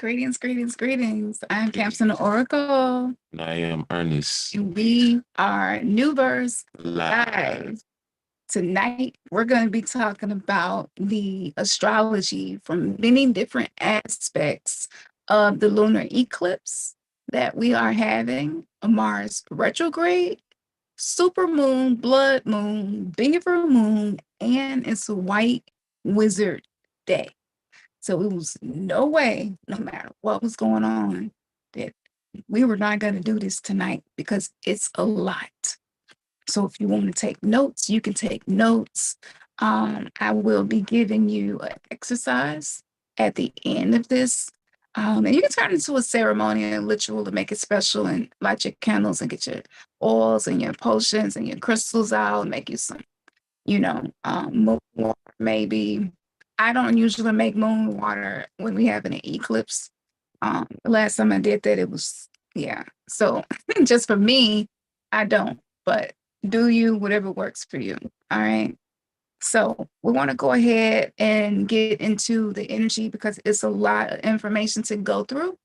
Greetings, greetings, greetings. I'm Captain Oracle, And I am Ernest. and we are Newverse Live. Live. Tonight, we're going to be talking about the astrology from many different aspects of the lunar eclipse that we are having, a Mars retrograde, supermoon, blood moon, beaver moon, and it's a white wizard day. So it was no way, no matter what was going on, that we were not going to do this tonight because it's a lot. So if you want to take notes, you can take notes. I will be giving you an exercise at the end of this. And you can turn it into a ceremony and ritual to make it special and light your candles and get your oils and your potions and your crystals out and make you some, moon water maybe. I don't usually make moon water when we have an eclipse. The last time I did that, it was, yeah. So just for me, I don't, but do you, whatever works for you. All right. So we want to go ahead and get into the energy because it's a lot of information to go through.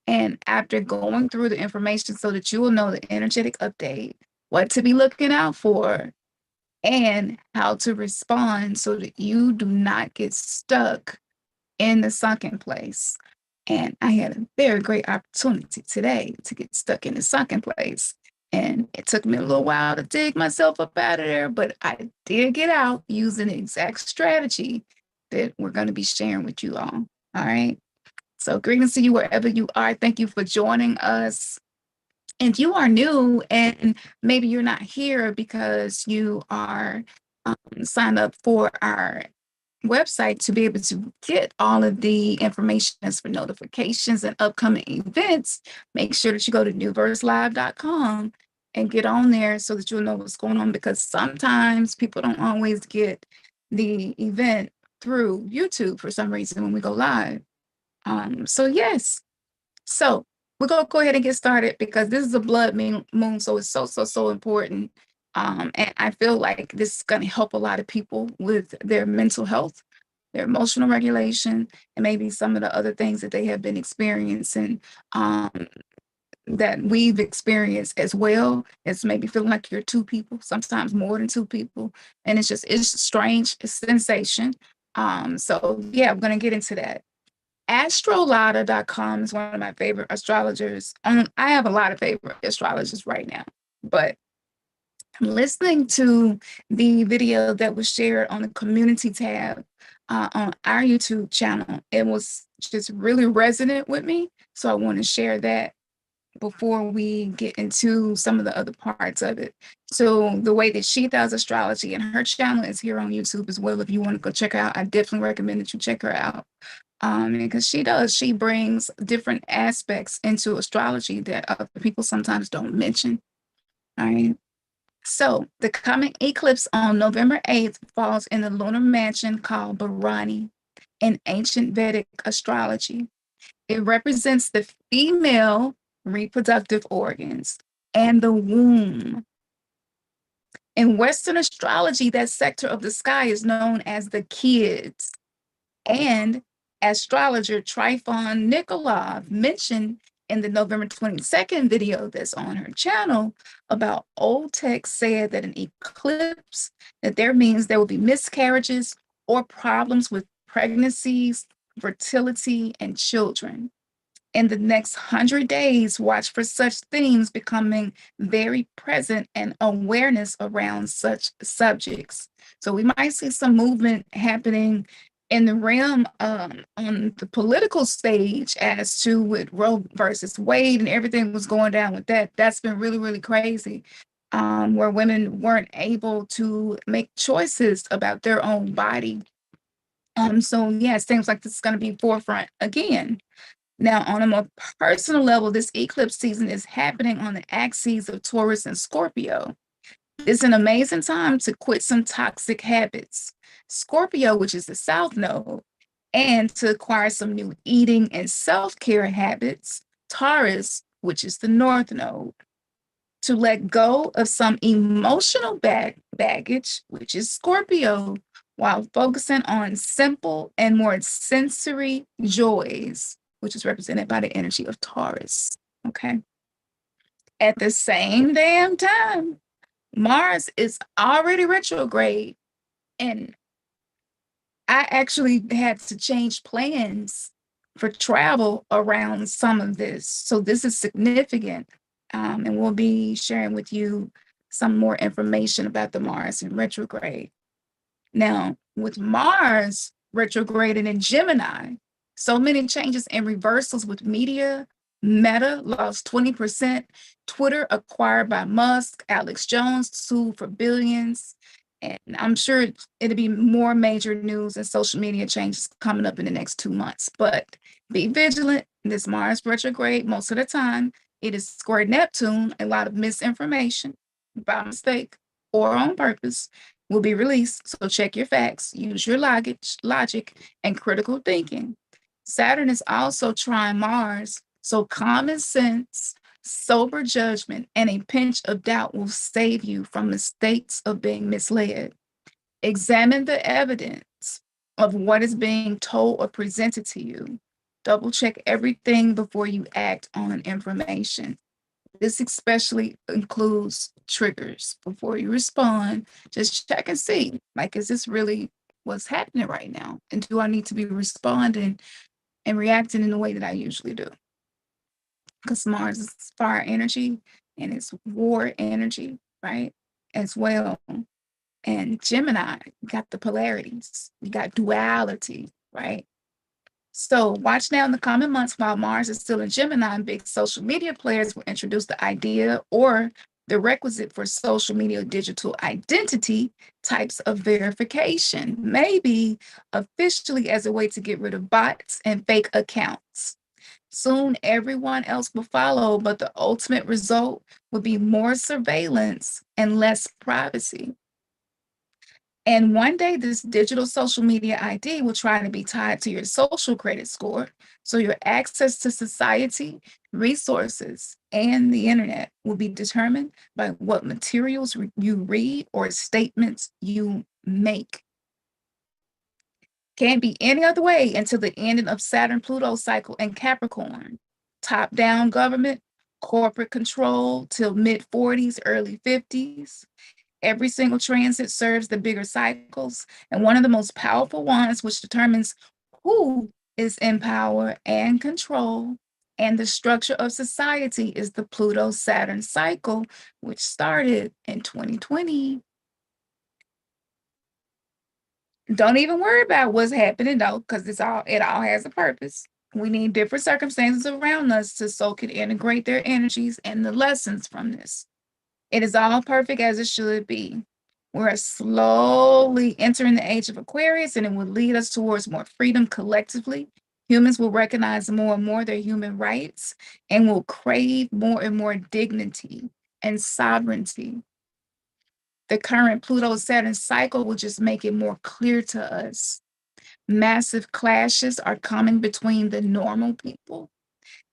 And after going through the information so that you will know the energetic update, what to be looking out for, and how to respond so that you do not get stuck in the sunken place. And I had a very great opportunity today to get stuck in the sunken place. And it took me a little while to dig myself up out of there, but I did get out using the exact strategy that we're going to be sharing with you all. All right. So, greetings to you wherever you are. Thank you for joining us. If you are new and maybe you're not here because you are signed up for our website to be able to get all of the information as for notifications and upcoming events, make sure that you go to newverselive.com and get on there so that you'll know what's going on, because sometimes people don't always get the event through YouTube for some reason when we go live. So yes, so we're gonna go ahead and get started because this is a blood moon, so it's so important. And I feel like this is gonna help a lot of people with their mental health, their emotional regulation, and maybe some of the other things that they have been experiencing that we've experienced as well. It's maybe feeling like you're two people, sometimes more than two people, and it's a strange sensation. So yeah, I'm gonna get into that. Astrolotta.com is one of my favorite astrologers. I have a lot of favorite astrologers right now, but I'm listening to the video that was shared on the community tab on our YouTube channel. It was just really resonant with me. So I want to share that before we get into some of the other parts of it. So the way that she does astrology, and her channel is here on YouTube as well. If you want to go check her out, I definitely recommend that you check her out. Because she brings different aspects into astrology that other people sometimes don't mention. All right. So the coming eclipse on November 8th falls in the lunar mansion called Bharani in ancient Vedic astrology. It represents the female reproductive organs and the womb. In Western astrology, that sector of the sky is known as the kids. And astrologer Trifon Nikolov mentioned in the November 22nd video that's on her channel about old text said that an eclipse, that there means there will be miscarriages or problems with pregnancies, fertility, and children. In the next 100 days, watch for such themes becoming very present and awareness around such subjects. So we might see some movement happening in the realm on the political stage as to with Roe versus Wade and everything was going down with that. That's been really, really crazy, where women weren't able to make choices about their own body. So yeah, it seems like this is going to be forefront again. Now, on a more personal level, this eclipse season is happening on the axes of Taurus and Scorpio. It's an amazing time to quit some toxic habits. Scorpio, which is the south node, and to acquire some new eating and self-care habits. Taurus, which is the north node. To let go of some emotional baggage, which is Scorpio, while focusing on simple and more sensory joys. which is represented by the energy of Taurus. Okay. At the same damn time, Mars is already retrograde, and I actually had to change plans for travel around some of this. So this is significant. And we'll be sharing with you some more information about the Mars in retrograde. Now, with Mars retrograding in Gemini, so many changes and reversals with media. Meta lost 20%. Twitter acquired by Musk. Alex Jones sued for billions. And I'm sure it'll be more major news and social media changes coming up in the next 2 months. But be vigilant. This Mars retrograde, most of the time, it is square Neptune. A lot of misinformation by mistake or on purpose will be released. So check your facts, use your logic, and critical thinking. Saturn is also trine Mars, so common sense, sober judgment, and a pinch of doubt will save you from mistakes of being misled. Examine the evidence of what is being told or presented to you. Double check everything before you act on information. This especially includes triggers. Before you respond, just check and see, like, is this really what's happening right now? And do I need to be responding and reacting in the way that I usually do? Because Mars is fire energy and it's war energy, right? As well. And Gemini, you got the polarities, you got duality, right? So watch now in the coming months while Mars is still in Gemini, and big social media players will introduce the idea or the requisite for social media digital identity types of verification, maybe officially as a way to get rid of bots and fake accounts. Soon everyone else will follow, but the ultimate result will be more surveillance and less privacy. And one day, this digital social media ID will try to be tied to your social credit score. So your access to society, resources, and the internet will be determined by what materials you read or statements you make. Can't be any other way until the ending of Saturn-Pluto cycle in Capricorn. Top-down government, corporate control till mid-40s, early 50s. Every single transit serves the bigger cycles, and one of the most powerful ones, which determines who is in power and control and the structure of society, is the Pluto-Saturn cycle, which started in 2020. Don't even worry about what's happening though, because it all has a purpose. We need different circumstances around us so can integrate their energies and the lessons from this. It is all perfect as it should be. We're slowly entering the age of Aquarius, and it will lead us towards more freedom collectively. Humans will recognize more and more their human rights and will crave more and more dignity and sovereignty. The current Pluto-Saturn cycle will just make it more clear to us. Massive clashes are coming between the normal people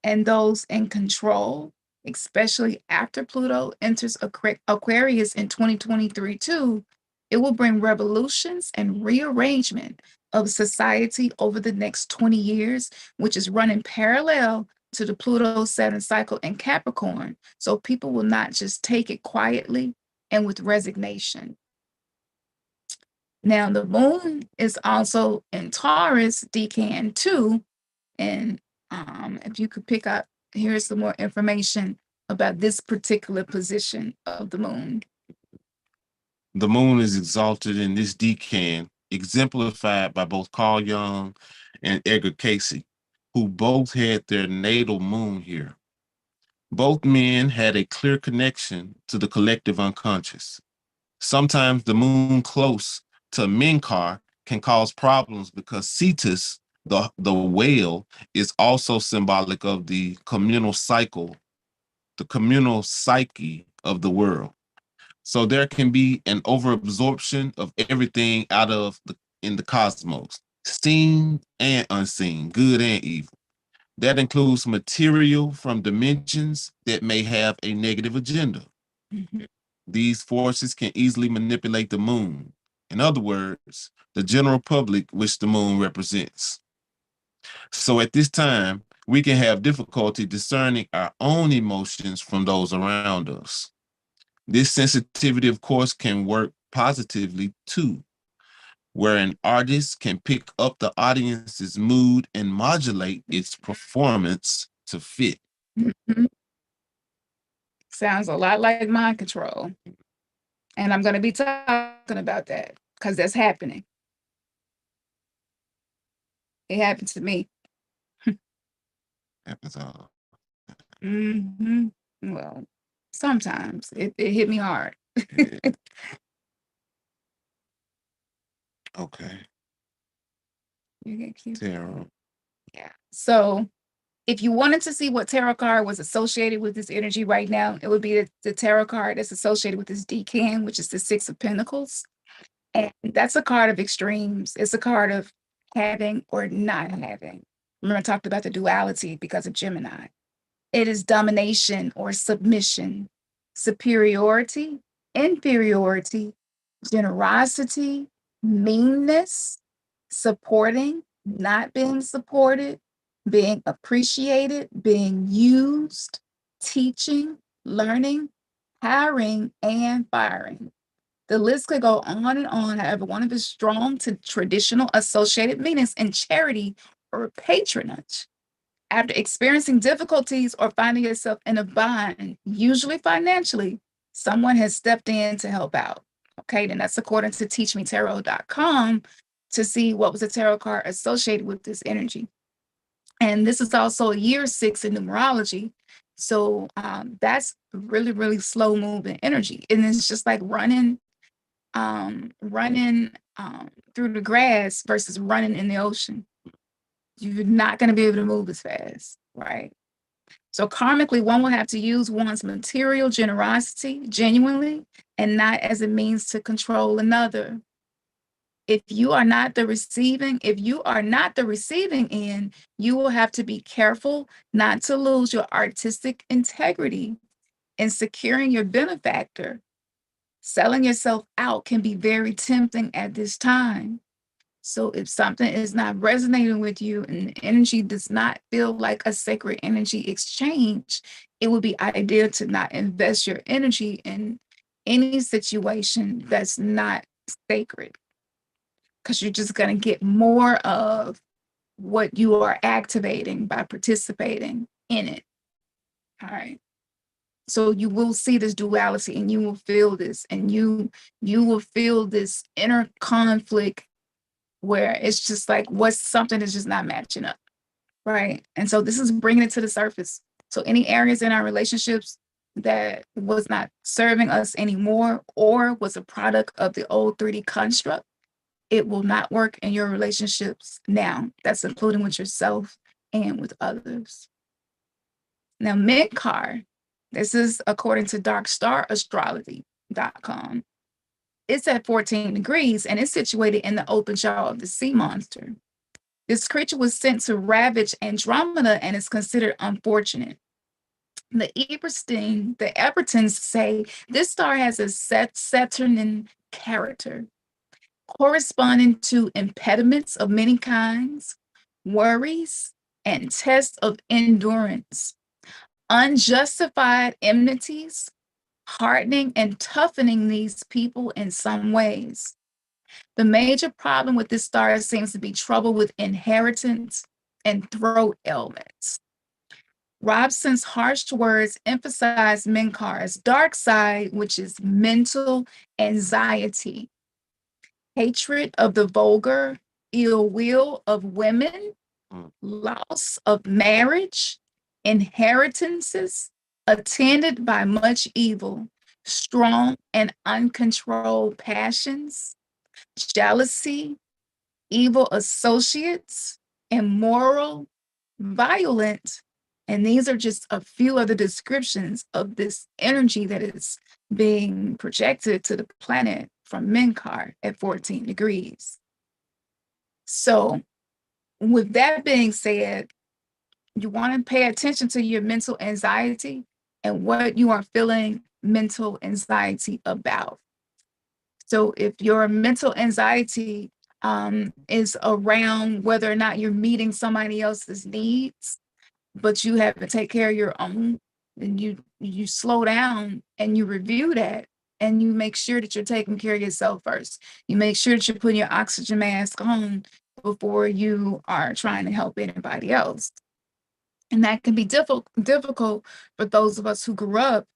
and those in control, especially after Pluto enters Aquarius in 2023 too. It will bring revolutions and rearrangement of society over the next 20 years, which is running parallel to the Pluto-Saturn cycle in Capricorn. So people will not just take it quietly and with resignation. Now, the moon is also in Taurus, Decan too. And if you could pick up, here's some more information about this particular position of the moon. The moon is exalted in this decan, exemplified by both Carl Jung and Edgar Cayce, who both had their natal moon here. Both men had a clear connection to the collective unconscious. Sometimes the moon close to Menkar can cause problems because Cetus, the whale, is also symbolic of the communal cycle, the communal psyche of the world. So there can be an overabsorption of everything in the cosmos, seen and unseen, good and evil. That includes material from dimensions that may have a negative agenda. Mm-hmm. These forces can easily manipulate the moon. In other words, the general public, which the moon represents. So at this time, we can have difficulty discerning our own emotions from those around us. This sensitivity, of course, can work positively too, where an artist can pick up the audience's mood and modulate its performance to fit. Mhm. Sounds a lot like mind control. And I'm going to be talking about that because that's happening. It happened to me. Happens all. Hmm. Well, sometimes it hit me hard. Yeah. Okay. You get cute. Tarot. Yeah. So if you wanted to see what tarot card was associated with this energy right now, it would be the tarot card that's associated with this decan, which is the Six of Pentacles. And that's a card of extremes. It's a card of having or not having. Remember, I talked about the duality because of Gemini. It is domination or submission, superiority, inferiority, generosity, meanness, supporting, not being supported, being appreciated, being used, teaching, learning, hiring, and firing. The list could go on and on. However, one of its strong to traditional associated meanings in charity or patronage. After experiencing difficulties or finding yourself in a bind, usually financially, someone has stepped in to help out. Okay, then that's according to teachmetarot.com to see what was the tarot card associated with this energy. And this is also year 6 in numerology. So that's really, really slow moving energy. And it's just like running through the grass versus running in the ocean. You're not going to be able to move as fast, right? So karmically, one will have to use one's material generosity genuinely and not as a means to control another. If you are not the receiving end, you will have to be careful not to lose your artistic integrity in securing your benefactor. Selling yourself out can be very tempting at this time. So if something is not resonating with you and the energy does not feel like a sacred energy exchange, it would be ideal to not invest your energy in any situation that's not sacred, because you're just going to get more of what you are activating by participating in it. All right. So you will see this duality and you will feel this, and you will feel this inner conflict where it's just like what's something is just not matching up, right? And so this is bringing it to the surface. So any areas in our relationships that was not serving us anymore or was a product of the old 3D construct, it will not work in your relationships now. That's including with yourself and with others. Now, Midcar, this is according to darkstarastrology.com. It's at 14 degrees and it's situated in the open jaw of the sea monster. This creature was sent to ravage Andromeda and is considered unfortunate. The Ebertons say this star has a Saturnine character, corresponding to impediments of many kinds, worries, and tests of endurance, unjustified enmities, hardening and toughening these people in some ways. The major problem with this star seems to be trouble with inheritance and throat ailments. Robson's harsh words emphasize Minkar's dark side, which is mental anxiety, hatred of the vulgar, ill will of women, loss of marriage, inheritances, attended by much evil, strong and uncontrolled passions, jealousy, evil associates, immoral, violent. And these are just a few of the descriptions of this energy that is being projected to the planet from Minkar at 14 degrees. So, with that being said, you want to pay attention to your mental anxiety and what you are feeling mental anxiety about. So if your mental anxiety is around whether or not you're meeting somebody else's needs, but you have to take care of your own, and you slow down and you review that, and you make sure that you're taking care of yourself first. You make sure that you're putting your oxygen mask on before you are trying to help anybody else. And that can be difficult for those of us who grew up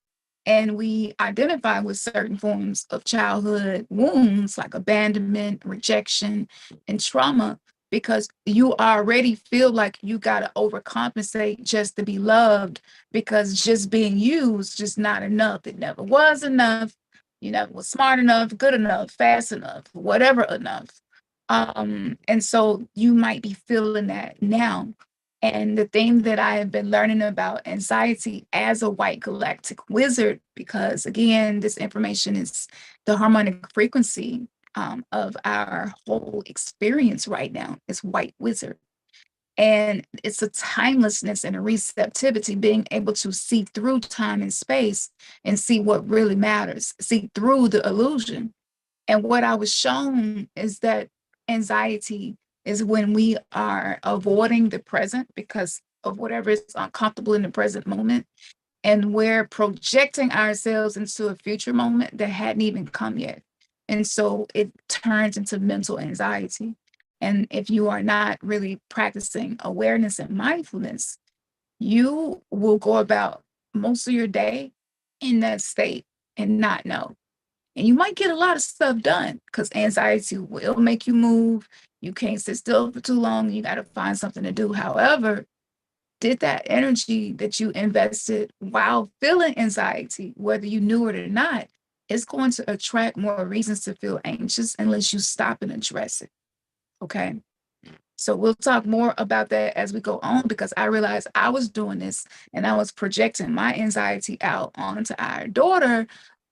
and we identify with certain forms of childhood wounds like abandonment, rejection, and trauma, because you already feel like you got to overcompensate just to be loved, because just being used just not enough. It never was enough. You never was smart enough, good enough, fast enough, whatever enough. And so you might be feeling that now. And the thing that I have been learning about anxiety as a white galactic wizard, because again, this information is the harmonic frequency of our whole experience right now, is white wizard. And it's a timelessness and a receptivity, being able to see through time and space and see what really matters, see through the illusion. And what I was shown is that anxiety is when we are avoiding the present because of whatever is uncomfortable in the present moment. And we're projecting ourselves into a future moment that hadn't even come yet. And so it turns into mental anxiety. And if you are not really practicing awareness and mindfulness, you will go about most of your day in that state and not know. And you might get a lot of stuff done because anxiety will make you move. You can't sit still for too long. You got to find something to do. However, did that energy that you invested while feeling anxiety, whether you knew it or not, is going to attract more reasons to feel anxious unless you stop and address it. Okay. So we'll talk more about that as we go on, because I realized I was doing this and I was projecting my anxiety out onto our daughter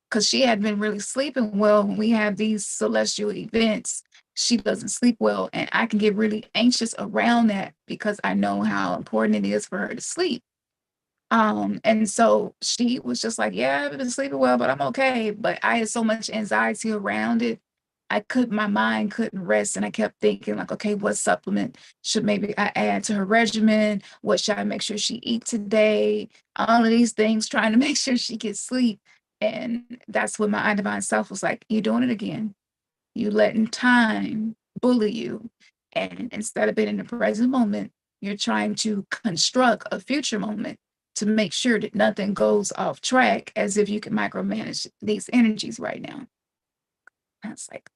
because she had been really sleeping well. When we have these celestial events, she doesn't sleep well. And I can get really anxious around that because I know how important it is for her to sleep. And so she was just like, yeah, I've been sleeping well, but I'm okay. But I had so much anxiety around it. My mind couldn't rest. And I kept thinking, like, okay, what supplement should maybe I add to her regimen? What should I make sure she eat today? All of these things, trying to make sure she gets sleep. And that's when my divine self was like, you're doing it again. You letting time bully you. And instead of being in the present moment, you're trying to construct a future moment to make sure that nothing goes off track, as if you can micromanage these energies right now. I was like,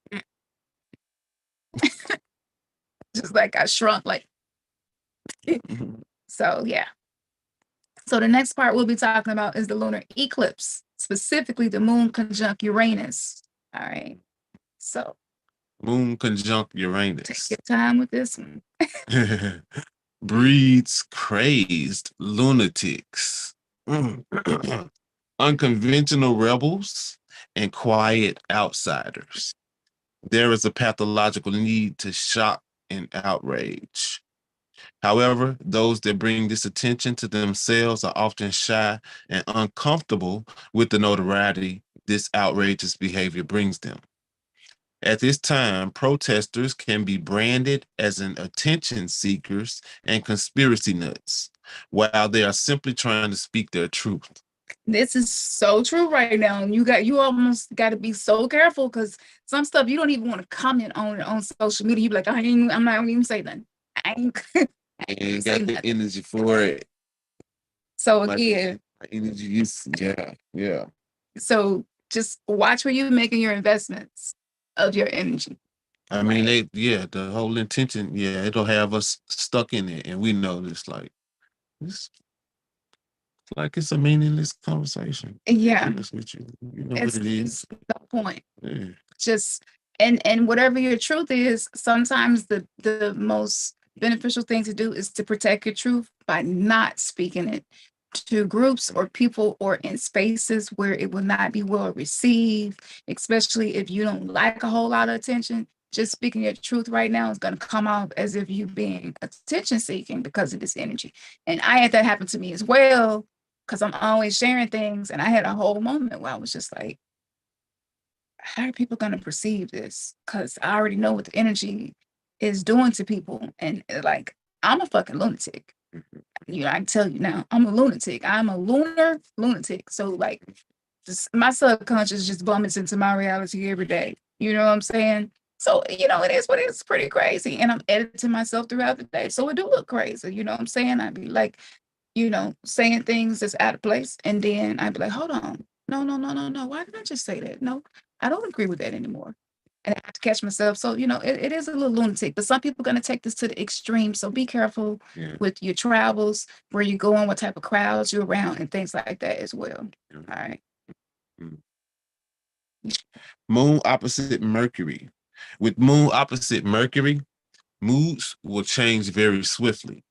just like I shrunk, like, so yeah. So the next part we'll be talking about is the lunar eclipse, specifically the moon conjunct Uranus. All right. So Moon conjunct take Uranus your time with this one. breeds crazed lunatics, unconventional rebels, and quiet outsiders. There is a pathological need to shock and outrage. However, those that bring this attention to themselves are often shy and uncomfortable with the notoriety this outrageous behavior brings them. At this time, protesters can be branded as an attention seekers and conspiracy nuts, while they are simply trying to speak their truth. This is so true right now. You almost got to be so careful, because some stuff you don't even want to comment on social media. You be like, I'm not even say nothing. I ain't, I And say got the nothing. energy for it. So My, again, my energy is, yeah. so just watch where you're making your investments of your energy. I mean, the whole intention, it'll have us stuck in it, and we know this, it's like it's a meaningless conversation. Yeah, Honest with you, you know what it's it is. the point. Yeah. Just and whatever your truth is, sometimes the most beneficial thing to do is to protect your truth by not speaking it to groups or people or in spaces where it will not be well received, especially if you don't like a whole lot of attention. Just speaking your truth right now is going to come off as if you being attention seeking because of this energy. And I had that happen to me as well, because I'm always sharing things. And I had a whole moment where I was just like, how are people going to perceive this? Because I already know what the energy is doing to people. And like, I'm a fucking lunatic. I can tell you now, I'm a lunatic. I'm a lunar lunatic. So like, my subconscious just bumps into my reality every day. You know what I'm saying? So, it is what it's pretty crazy. And I'm editing myself throughout the day. So it do look crazy. You know what I'm saying? I'd be like, saying things that's out of place. And then I'd be like, hold on. No, no, no, no, no. Why did I just say that? No, I don't agree with that anymore. And I have to catch myself. So, it is a little lunatic, but some people are going to take this to the extreme. So be careful with your travels, where you're going, what type of crowds you're around, and things like that as well. All right. Mm. Moon opposite Mercury. With moon opposite Mercury, moods will change very swiftly.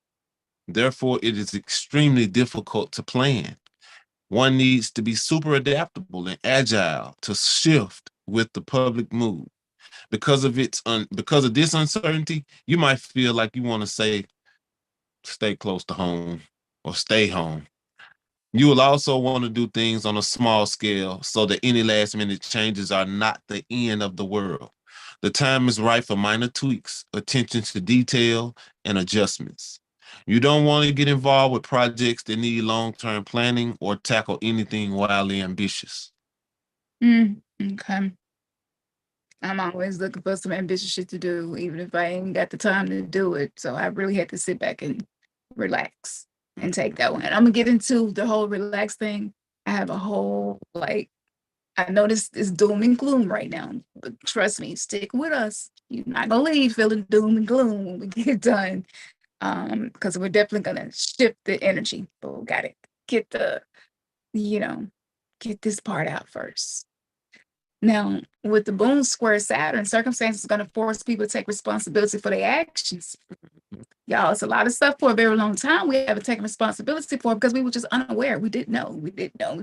Therefore, it is extremely difficult to plan. One needs to be super adaptable and agile to shift with the public mood. Because of this uncertainty, you might feel like you want to say, stay close to home or stay home. You will also want to do things on a small scale so that any last minute changes are not the end of the world. The time is right for minor tweaks, attention to detail, and adjustments. You don't want to get involved with projects that need long-term planning or tackle anything wildly ambitious. Okay. I'm always looking for some ambitious shit to do, even if I ain't got the time to do it. So I really had to sit back and relax and take that one. And I'm gonna get into the whole relax thing. I have a whole I know this is doom and gloom right now, but trust me, stick with us. You're not gonna leave feeling doom and gloom when we get done. Because we're definitely gonna shift the energy, but we gotta get you know, get this part out first. Now, with the Moon square Saturn, circumstances are going to force people to take responsibility for their actions. Y'all, it's a lot of stuff for a very long time we haven't taken responsibility for because we were just unaware. We didn't know. We didn't know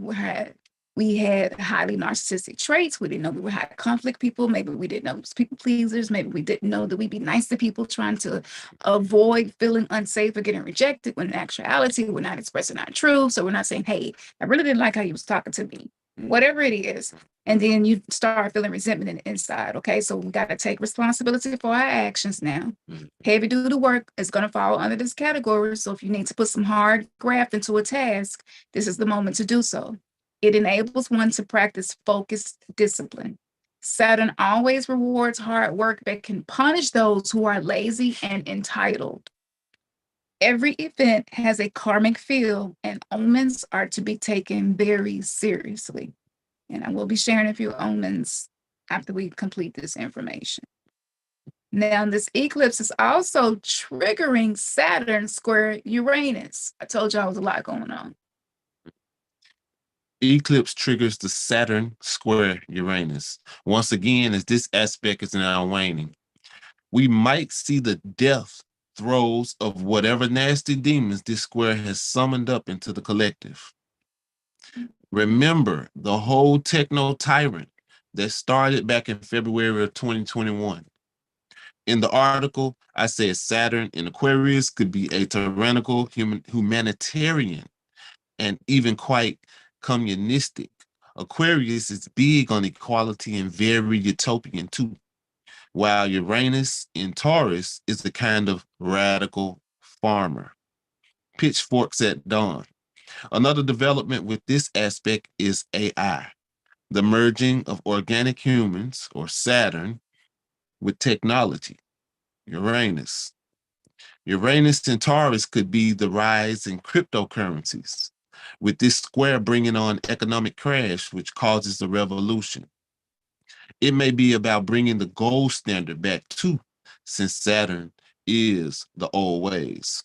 we had highly narcissistic traits. We didn't know we were high conflict people. Maybe we didn't know it was people pleasers. Maybe we didn't know that we'd be nice to people trying to avoid feeling unsafe or getting rejected, when in actuality, we're not expressing our truth. So we're not saying, hey, I really didn't like how you was talking to me, whatever it is. And then you start feeling resentment in the inside. Okay, so we got to take responsibility for our actions now. Heavy duty work is going to fall under this category. So if you need to put some hard graft into a task, this is the moment to do so. It enables one to practice focused discipline. Saturn always rewards hard work but can punish those who are lazy and entitled. Every event has a karmic field, and omens are to be taken very seriously. And I will be sharing a few omens after we complete this information. Now, this eclipse is also triggering Saturn square Uranus. I told y'all there was a lot going on. Eclipse triggers the Saturn square Uranus. Once again, as this aspect is now waning, we might see the death throes of whatever nasty demons this square has summoned up into the collective. Remember the whole techno tyrant that started back in February of 2021. In the article, I said Saturn in Aquarius could be a tyrannical humanitarian and even quite communistic. Aquarius is big on equality and very utopian too, while Uranus in Taurus is a kind of radical farmer. Pitchforks at dawn. Another development with this aspect is AI, the merging of organic humans, or Saturn, with technology, Uranus. Uranus and Taurus could be the rise in cryptocurrencies, with this square bringing on economic crash, which causes a revolution. It may be about bringing the gold standard back too, since Saturn is the old ways.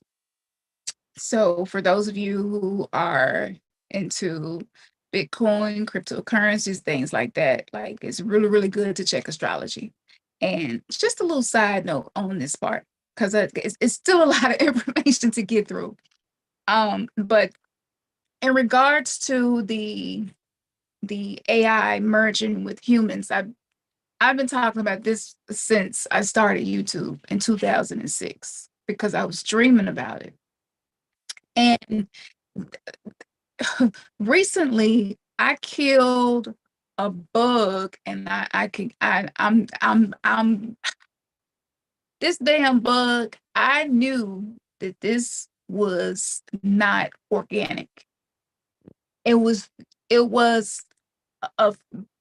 So, for those of you who are into Bitcoin, cryptocurrencies, things like that, like it's really, really good to check astrology. And just a little side note on this part, because it's still a lot of information to get through. But in regards to the AI merging with humans, I've been talking about this since I started YouTube in 2006 because I was dreaming about it. And recently I killed a bug, and I'm this damn bug. I knew that this was not organic. It was a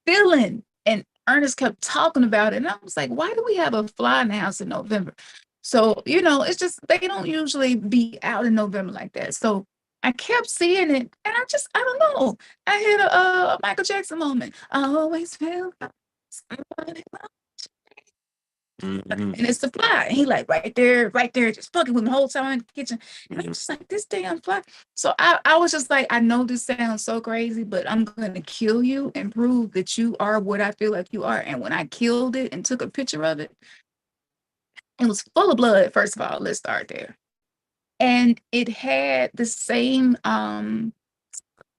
feeling, and Ernest kept talking about it, and I was like, why do we have a fly in the house in November? So, it's just they don't usually be out in November like that. So I kept seeing it, and I don't know. I had a Michael Jackson moment. I always feel somebody Mhm. and it's the fly. And he like right there, just fucking with me the whole time in the kitchen. And I'm just like, this damn fly. So I was just like, I know this sounds so crazy, but I'm gonna kill you and prove that you are what I feel like you are. And when I killed it and took a picture of it, it was full of blood, first of all. Let's start there. And it had the same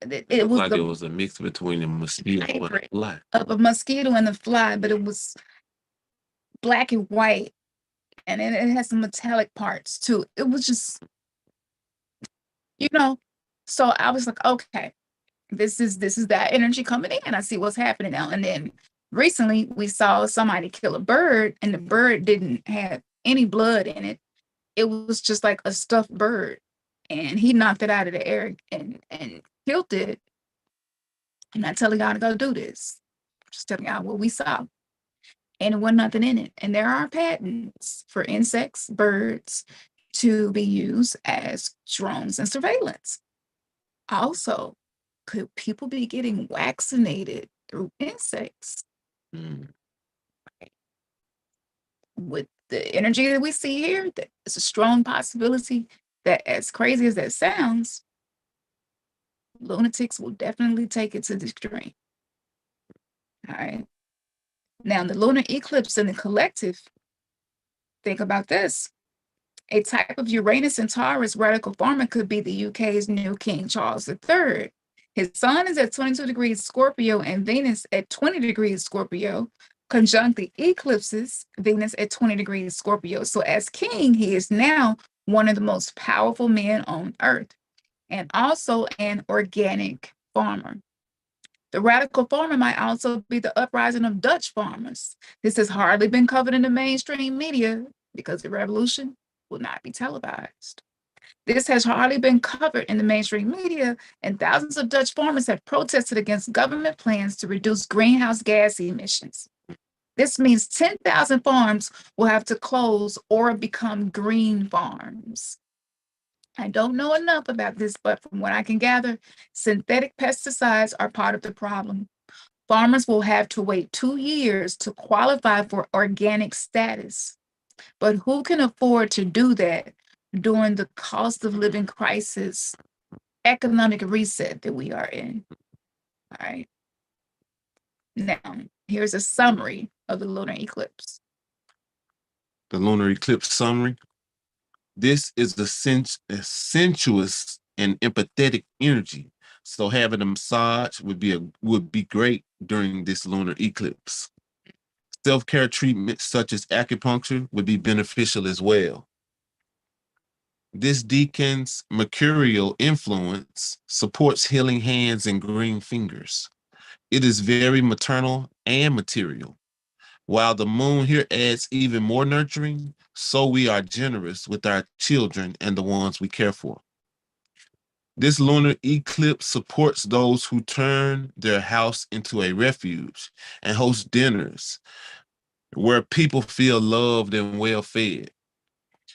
it Looked was like it the was a mix between a mosquito and a hybrid fly. of a mosquito and a fly, but it was black and white, and it had some metallic parts too. It was just, you know, so I was like, okay, this is that energy coming in. I see what's happening now. And then recently we saw somebody kill a bird, and the bird didn't have any blood in it. It was just like a stuffed bird. And he knocked it out of the air and killed it. I'm not telling y'all to go do this. I'm just telling y'all what we saw. And it wasn't nothing in it. And there are patents for insects, birds to be used as drones and surveillance. Also, could people be getting vaccinated through insects? Mm. With the energy that we see here, it's a strong possibility that, as crazy as that sounds, lunatics will definitely take it to the extreme. All right. Now, the lunar eclipse in the collective, think about this. A type of Uranus and Taurus radical farmer could be the UK's new King Charles III. His sun is at 22 degrees Scorpio and Venus at 20 degrees Scorpio, conjunct the eclipses, Venus at 20 degrees Scorpio. So, as king, he is now one of the most powerful men on earth and also an organic farmer. The radical farmer might also be the uprising of Dutch farmers. This has hardly been covered in the mainstream media because the revolution will not be televised. This has hardly been covered in the mainstream media, and thousands of Dutch farmers have protested against government plans to reduce greenhouse gas emissions. This means 10,000 farms will have to close or become green farms. I don't know enough about this, but from what I can gather, synthetic pesticides are part of the problem. Farmers will have to wait 2 years to qualify for organic status. But who can afford to do that during the cost of living crisis, economic reset that we are in? All right. Now, here's a summary of the lunar eclipse. The lunar eclipse summary. This is the sensuous and empathetic energy. So having a massage would be great during this lunar eclipse. Self-care treatments such as acupuncture would be beneficial as well. This deacon's mercurial influence supports healing hands and green fingers. It is very maternal and material. While the moon here adds even more nurturing, so we are generous with our children and the ones we care for. This lunar eclipse supports those who turn their house into a refuge and host dinners where people feel loved and well fed.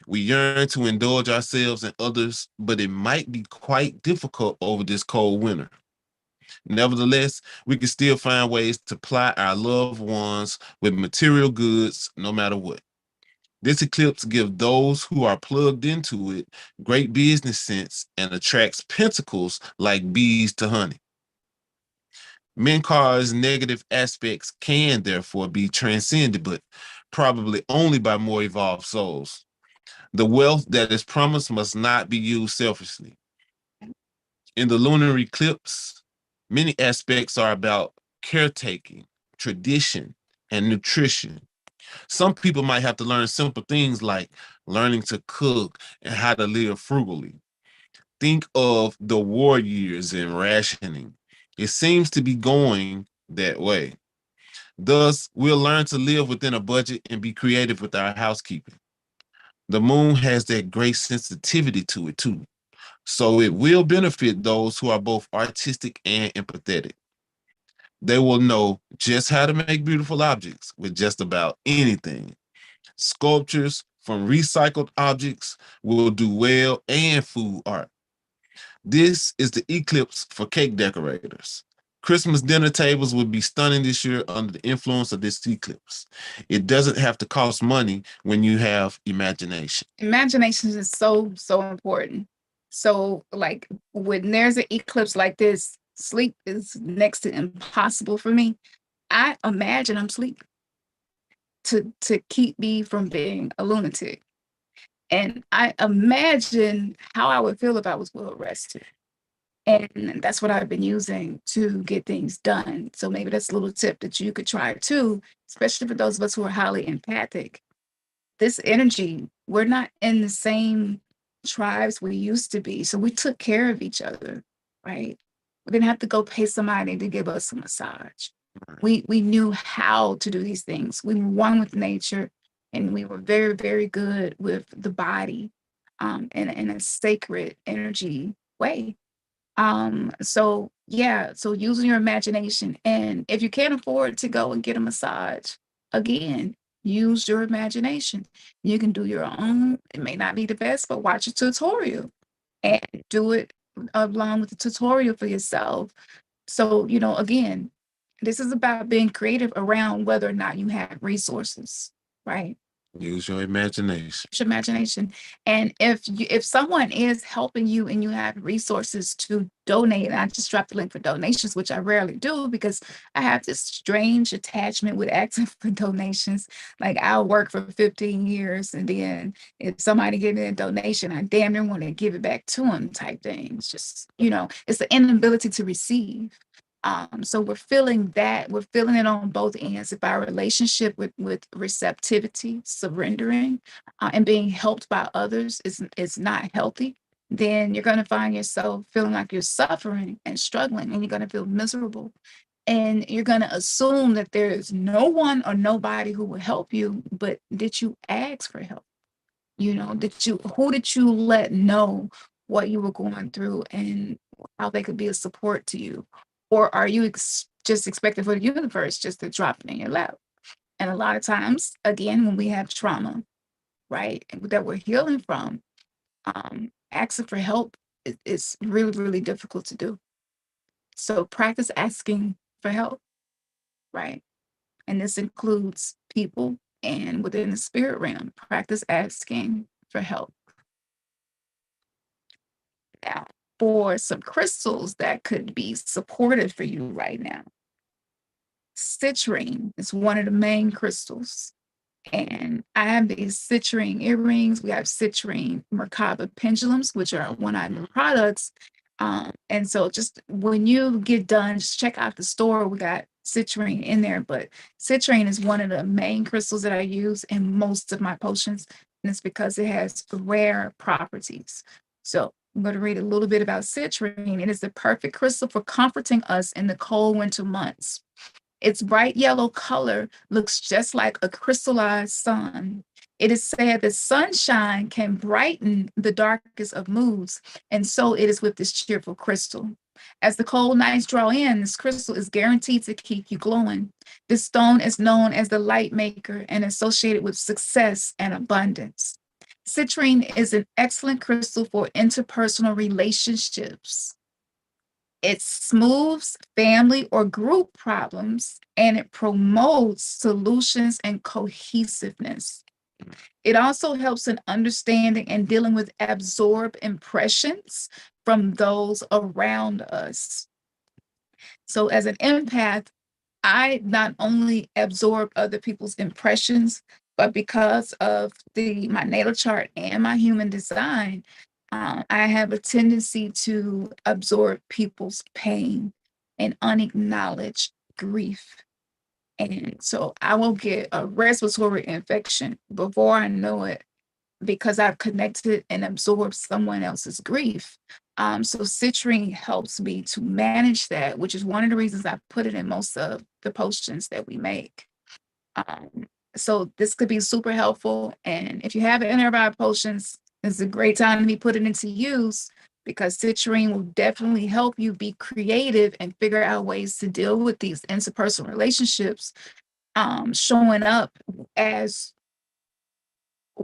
We yearn to indulge ourselves and others, but it might be quite difficult over this cold winter. Nevertheless, we can still find ways to ply our loved ones with material goods no matter what. This eclipse gives those who are plugged into it great business sense and attracts pentacles like bees to honey. Menkar's negative aspects can therefore be transcended, but probably only by more evolved souls. The wealth that is promised must not be used selfishly. In the lunar eclipse, many aspects are about caretaking, tradition, and nutrition. Some people might have to learn simple things like learning to cook and how to live frugally. Think of the war years and rationing. It seems to be going that way. Thus, we'll learn to live within a budget and be creative with our housekeeping. The moon has that great sensitivity to it too. So it will benefit those who are both artistic and empathetic. They will know just how to make beautiful objects with just about anything. Sculptures from recycled objects will do well, and food art. This is the eclipse for cake decorators. Christmas dinner tables will be stunning this year under the influence of this eclipse. It doesn't have to cost money when you have imagination. Imagination is so important. So, like, when there's an eclipse like this, sleep is next to impossible for me. I imagine I'm sleeping to keep me from being a lunatic. And I imagine how I would feel if I was well rested. And that's what I've been using to get things done. So maybe that's a little tip that you could try too, especially for those of us who are highly empathic. This energy, we're not in the same tribes we used to be. So we took care of each other, right? We didn't have to go pay somebody to give us a massage. We knew how to do these things. We were one with nature, and we were very good with the body, in a sacred energy way. So yeah, so using your imagination. And if you can't afford to go and get a massage, again, use your imagination. You can do your own. It may not be the best, but watch a tutorial and do it along with the tutorial for yourself. So, again, this is about being creative around whether or not you have resources, right? Use your imagination. Your imagination. And if someone is helping you and you have resources to donate, and I just dropped the link for donations, which I rarely do because I have this strange attachment with asking for donations. Like, I'll work for 15 years, and then if somebody gives me a donation, I damn near want to give it back to them type thing. It's just, it's the inability to receive. So we're feeling that, we're feeling it on both ends. If our relationship with receptivity, surrendering, and being helped by others is not healthy, then you're going to find yourself feeling like you're suffering and struggling, and you're going to feel miserable. And you're going to assume that there is no one or nobody who will help you, but did you ask for help? Who did you let know what you were going through and how they could be a support to you? Or are you just expecting for the universe just to drop it in your lap? And a lot of times, again, when we have trauma, right, that we're healing from, asking for help is really difficult to do. So practice asking for help, right? And this includes people, and within the spirit realm, practice asking for help. Now, for some crystals that could be supportive for you right now, citrine is one of the main crystals. And I have these citrine earrings. We have citrine Merkaba pendulums, which are one of our new products. And so just when you get done, just check out the store. We got citrine in there, but citrine is one of the main crystals that I use in most of my potions. And it's because it has rare properties. So I'm going to read a little bit about citrine. It is the perfect crystal for comforting us in the cold winter months. Its bright yellow color looks just like a crystallized sun. It is said that sunshine can brighten the darkest of moods, and so it is with this cheerful crystal. As the cold nights draw in, this crystal is guaranteed to keep you glowing. This stone is known as the light maker and associated with success and abundance. Citrine is an excellent crystal for interpersonal relationships. It smooths family or group problems, and it promotes solutions and cohesiveness. It also helps in understanding and dealing with absorbed impressions from those around us. So, as an empath, I not only absorb other people's impressions, but because of my natal chart and my human design, I have a tendency to absorb people's pain and unacknowledged grief. And so I will get a respiratory infection before I know it because I've connected and absorbed someone else's grief. So citrine helps me to manage that, which is one of the reasons I put it in most of the potions that we make. So this could be super helpful. And if you have antibiotic potions, it's a great time to be putting into use, because citrine will definitely help you be creative and figure out ways to deal with these interpersonal relationships showing up as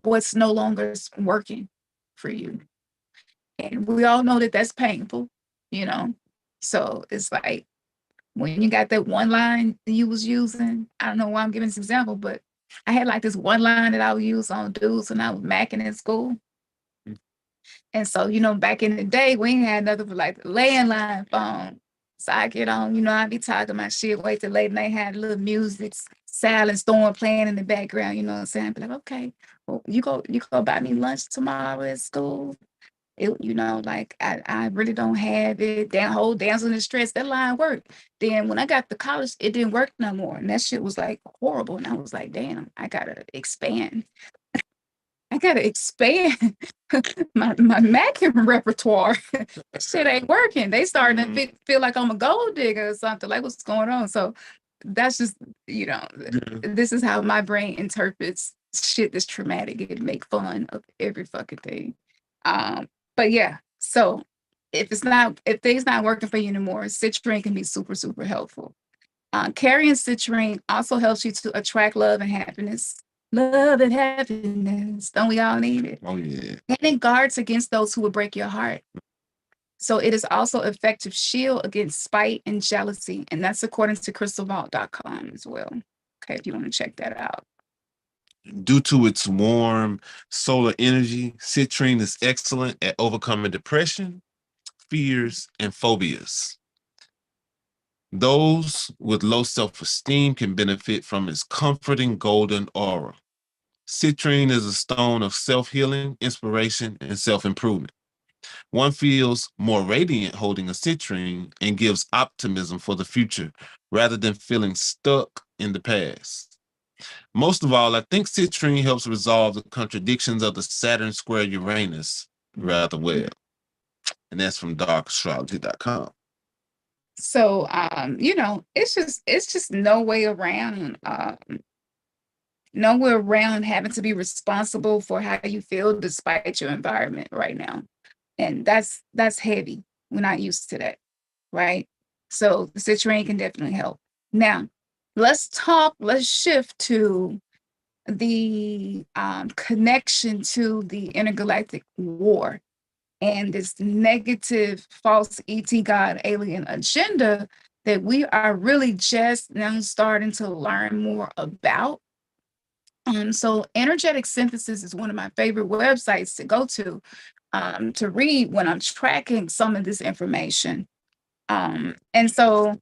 what's no longer working for you. And we all know that that's painful, you know? So it's like when you got that one line that you was using, I don't know why I'm giving this example, but I had like this one line that I would use on dudes when I was macking in school. And so, back in the day, we ain't had nothing but like the landline phone. So I get on, I'd be talking my shit, wait till late night, had a little music, silent storm playing in the background, you know what I'm saying? I'd be like, okay, well, you go buy me lunch tomorrow at school. Like I really don't have it. That whole dancing and stress, that line worked. Then when I got to college, it didn't work no more. And that shit was like horrible. And I was like, damn, I gotta expand. I gotta expand my Mackin repertoire. That shit ain't working. They starting to feel like I'm a gold digger or something. Like, what's going on? So that's just, this is how my brain interprets shit that's traumatic and make fun of every fucking thing. But yeah, so if things not working for you anymore, citrine can be super, super helpful. Carrying citrine also helps you to attract love and happiness. Love and happiness. Don't we all need it? Oh, yeah. And it guards against those who would break your heart. So it is also effective shield against spite and jealousy. And that's according to crystalvault.com as well. Okay, if you want to check that out. Due to its warm solar energy, citrine is excellent at overcoming depression, fears, and phobias. Those with low self-esteem can benefit from its comforting golden aura. Citrine is a stone of self-healing, inspiration, and self-improvement. One feels more radiant holding a citrine and gives optimism for the future rather than feeling stuck in the past. Most of all, I think citrine helps resolve the contradictions of the Saturn square Uranus rather well. And that's from darkastrology.com. So it's just no way around having to be responsible for how you feel despite your environment right now. And that's heavy. We're not used to that, right? So the citrine can definitely help. Now, let's shift to the connection to the intergalactic war and this negative false ET God alien agenda that we are really just now starting to learn more about. So energetic synthesis is one of my favorite websites to go to read when I'm tracking some of this information. And so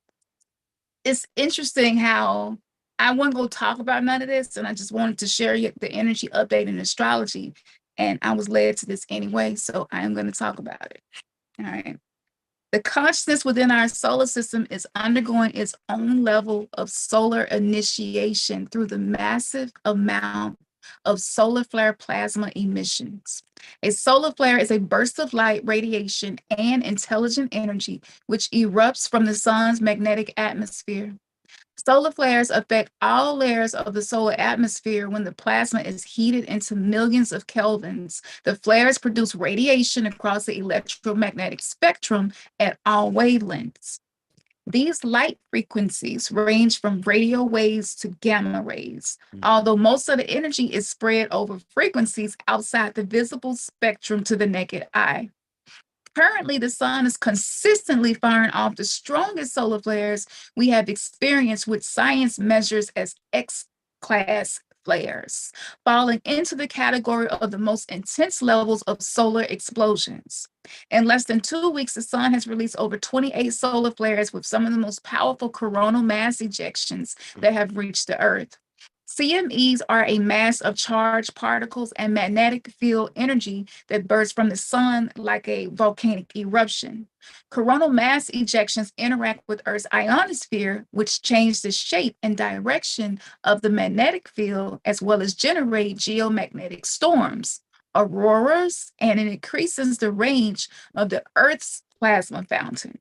it's interesting how I wasn't going to talk about none of this, and I just wanted to share the energy update in astrology. And I was led to this anyway, so I am going to talk about it. All right. The consciousness within our solar system is undergoing its own level of solar initiation through the massive amount of solar flare plasma emissions. A solar flare is a burst of light, radiation, and intelligent energy which erupts from the sun's magnetic atmosphere. Solar flares affect all layers of the solar atmosphere when the plasma is heated into millions of kelvins. The flares produce radiation across the electromagnetic spectrum at all wavelengths. These light frequencies range from radio waves to gamma rays, although most of the energy is spread over frequencies outside the visible spectrum to the naked eye. Currently, the sun is consistently firing off the strongest solar flares we have experienced, which science measures as X-class flares, falling into the category of the most intense levels of solar explosions. In less than 2 weeks, the sun has released over 28 solar flares with some of the most powerful coronal mass ejections that have reached the Earth. CMEs are a mass of charged particles and magnetic field energy that bursts from the sun like a volcanic eruption. Coronal mass ejections interact with Earth's ionosphere, which change the shape and direction of the magnetic field, as well as generate geomagnetic storms, auroras, and it increases the range of the Earth's plasma fountain.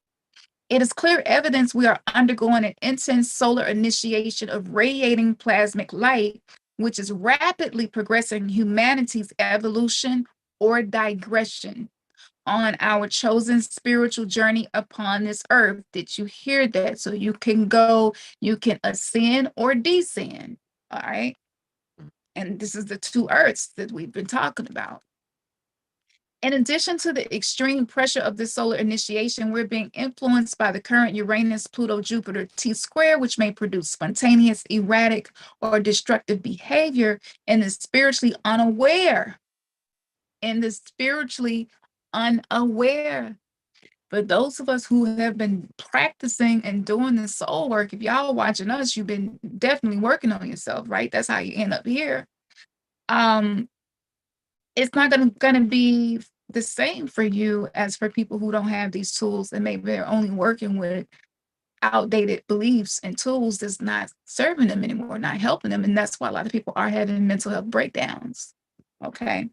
It is clear evidence we are undergoing an intense solar initiation of radiating plasmic light which is rapidly progressing humanity's evolution or digression on our chosen spiritual journey upon this earth. Did you hear that? So you can go, you can ascend or descend. All right. And this is the two earths that we've been talking about. In addition to the extreme pressure of this solar initiation, we're being influenced by the current Uranus, Pluto, Jupiter T-square, which may produce spontaneous, erratic, or destructive behavior in the spiritually unaware. But those of us who have been practicing and doing the soul work, if y'all watching us, you've been definitely working on yourself, right? That's how you end up here. It's not gonna be the same for you as for people who don't have these tools, and maybe they're only working with outdated beliefs and tools that's not serving them anymore, not helping them. And that's why a lot of people are having mental health breakdowns. Okay.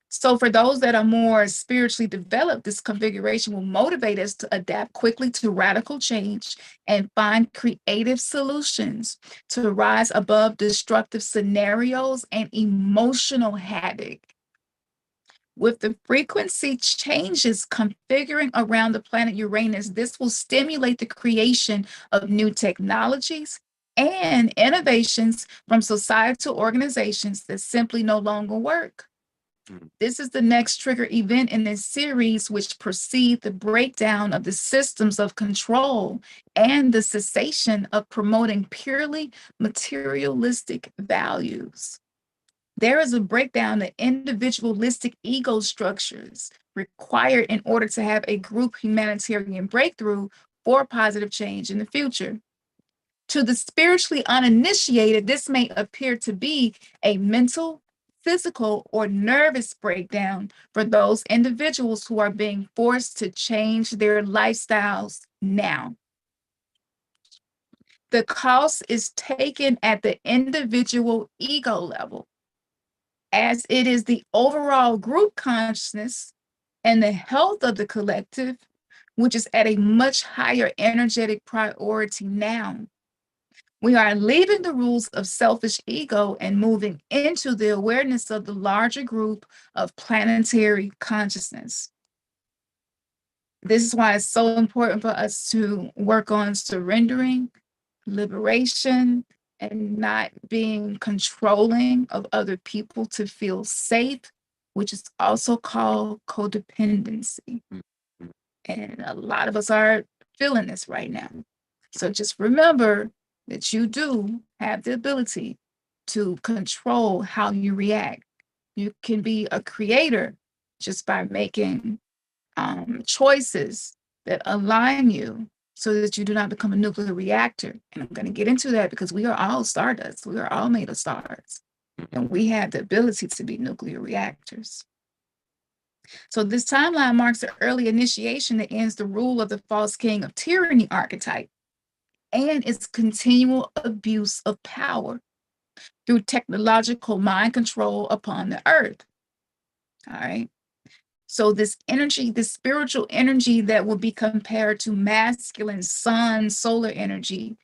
So for those that are more spiritually developed, this configuration will motivate us to adapt quickly to radical change and find creative solutions to rise above destructive scenarios and emotional havoc. With the frequency changes configuring around the planet Uranus, this will stimulate the creation of new technologies and innovations from societal organizations that simply no longer work. This is the next trigger event in this series, which precedes the breakdown of the systems of control and the cessation of promoting purely materialistic values. There is a breakdown of individualistic ego structures required in order to have a group humanitarian breakthrough for positive change in the future. To the spiritually uninitiated, this may appear to be a mental, physical, or nervous breakdown for those individuals who are being forced to change their lifestyles now. The cost is taken at the individual ego level, as it is the overall group consciousness and the health of the collective, which is at a much higher energetic priority now. We are leaving the rules of selfish ego and moving into the awareness of the larger group of planetary consciousness. This is why it's so important for us to work on surrendering, liberation, and not being controlling of other people to feel safe, which is also called codependency. And a lot of us are feeling this right now. So just remember that you do have the ability to control how you react. You can be a creator just by making choices that align you so that you do not become a nuclear reactor. And I'm going to get into that because we are all stardust. We are all made of stars. And we have the ability to be nuclear reactors. So this timeline marks the early initiation that ends the rule of the false king of tyranny archetype and its continual abuse of power through technological mind control upon the earth. All right. So this energy, this spiritual energy that will be compared to masculine sun, solar energy,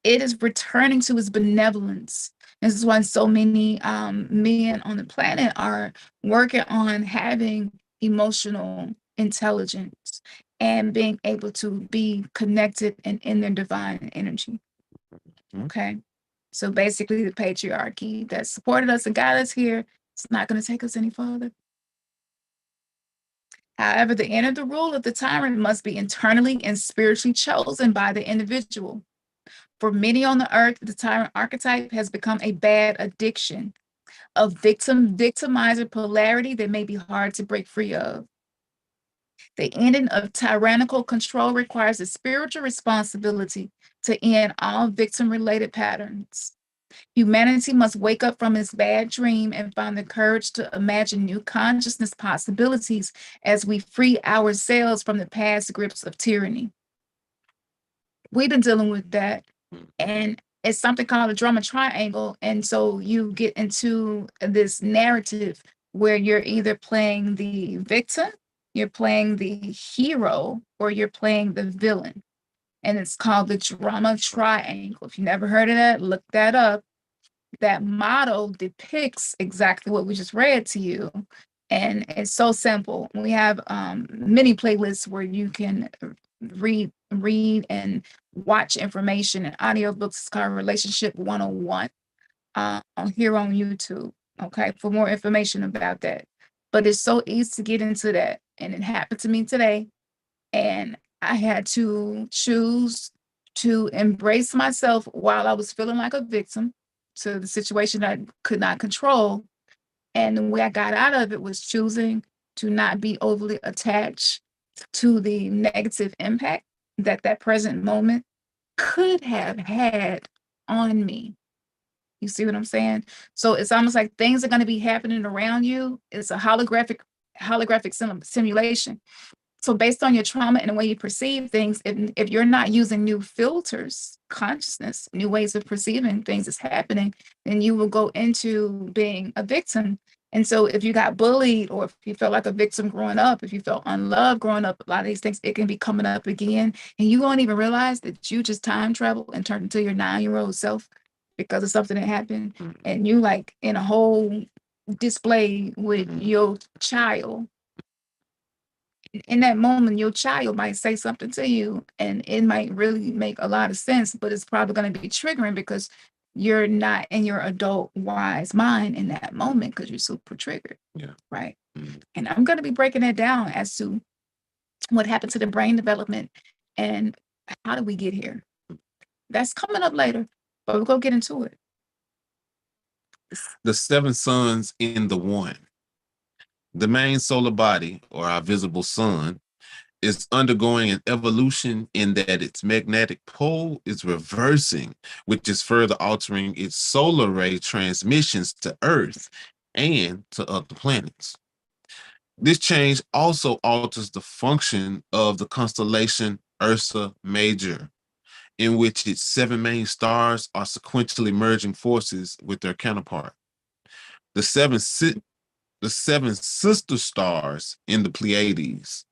it is returning to its benevolence. This is why so many men on the planet are working on having emotional intelligence and being able to be connected and in their divine energy. Okay. So basically, the patriarchy that supported us and got us here, it's not going to take us any further. However, the end of the rule of the tyrant must be internally and spiritually chosen by the individual. For many on the earth, the tyrant archetype has become a bad addiction, a victimizer polarity that may be hard to break free of. The ending of tyrannical control requires a spiritual responsibility to end all victim-related patterns. Humanity must wake up from its bad dream and find the courage to imagine new consciousness possibilities as we free ourselves from the past grips of tyranny. We've been dealing with that, and it's something called a drama triangle. And so you get into this narrative where you're either playing the victim, you're playing the hero, or you're playing the villain. And it's called the drama triangle. If you never heard of that, look that up. that model depicts exactly what we just read to you. And it's so simple. We have many playlists where you can read and watch information, and audiobooks. It's called Relationship 101 here on YouTube. Okay, for more information about that. But it's so easy to get into that. And it happened to me today. And I had to choose to embrace myself while I was feeling like a victim to the situation I could not control. And the way I got out of it was choosing to not be overly attached to the negative impact that that present moment could have had on me. You see what I'm saying? So it's almost like things are going to be happening around you. It's a holographic simulation. So based on your trauma and the way you perceive things, if you're not using new filters, consciousness, new ways of perceiving things that's happening, then you will go into being a victim. And so if you got bullied, or if you felt like a victim growing up, if you felt unloved growing up, a lot of these things, it can be coming up again. And you won't even realize that you just time travel and turned into your 9-year-old self because of something that happened. And you like in a whole display with your child. In that moment, your child might say something to you and it might really make a lot of sense, but it's probably going to be triggering because you're not in your adult wise mind in that moment because you're super triggered. Yeah. Right. And I'm going to be breaking that down as to what happened to the brain development and how did we get here. That's coming up later, but we're going to get into it. The 7 suns in the one. The main solar body, or our visible sun, is undergoing an evolution in that its magnetic pole is reversing, which is further altering its solar ray transmissions to Earth and to other planets. This change also alters the function of the constellation Ursa Major, in which its 7 main stars are sequentially merging forces with their counterpart. The seven sister stars in the Pleiades.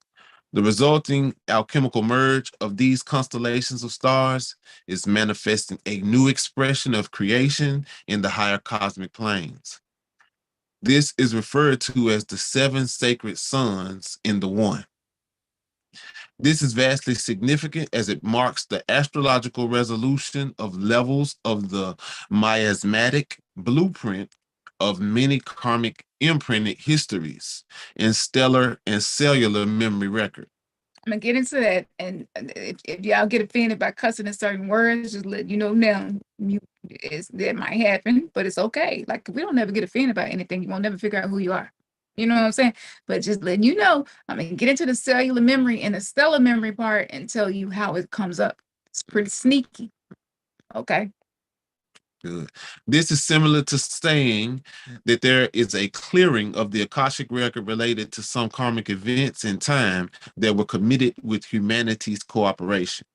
The resulting alchemical merge of these constellations of stars is manifesting a new expression of creation in the higher cosmic planes. This is referred to as the 7 sacred suns in the one. This is vastly significant as it marks the astrological resolution of levels of the miasmatic blueprint of many karmic imprinted histories in stellar and cellular memory record. I'm gonna get into that, and if y'all get offended by cussing in certain words, just let you know now. That might happen, but it's okay. Like we don't never get offended by anything. You won't never figure out who you are. You know what I'm saying? But just letting you know, I'm gonna get into the cellular memory and the stellar memory part and tell you how it comes up. It's pretty sneaky. Okay. Good. This is similar to saying that there is a clearing of the Akashic record related to some karmic events in time that were committed with humanity's cooperation.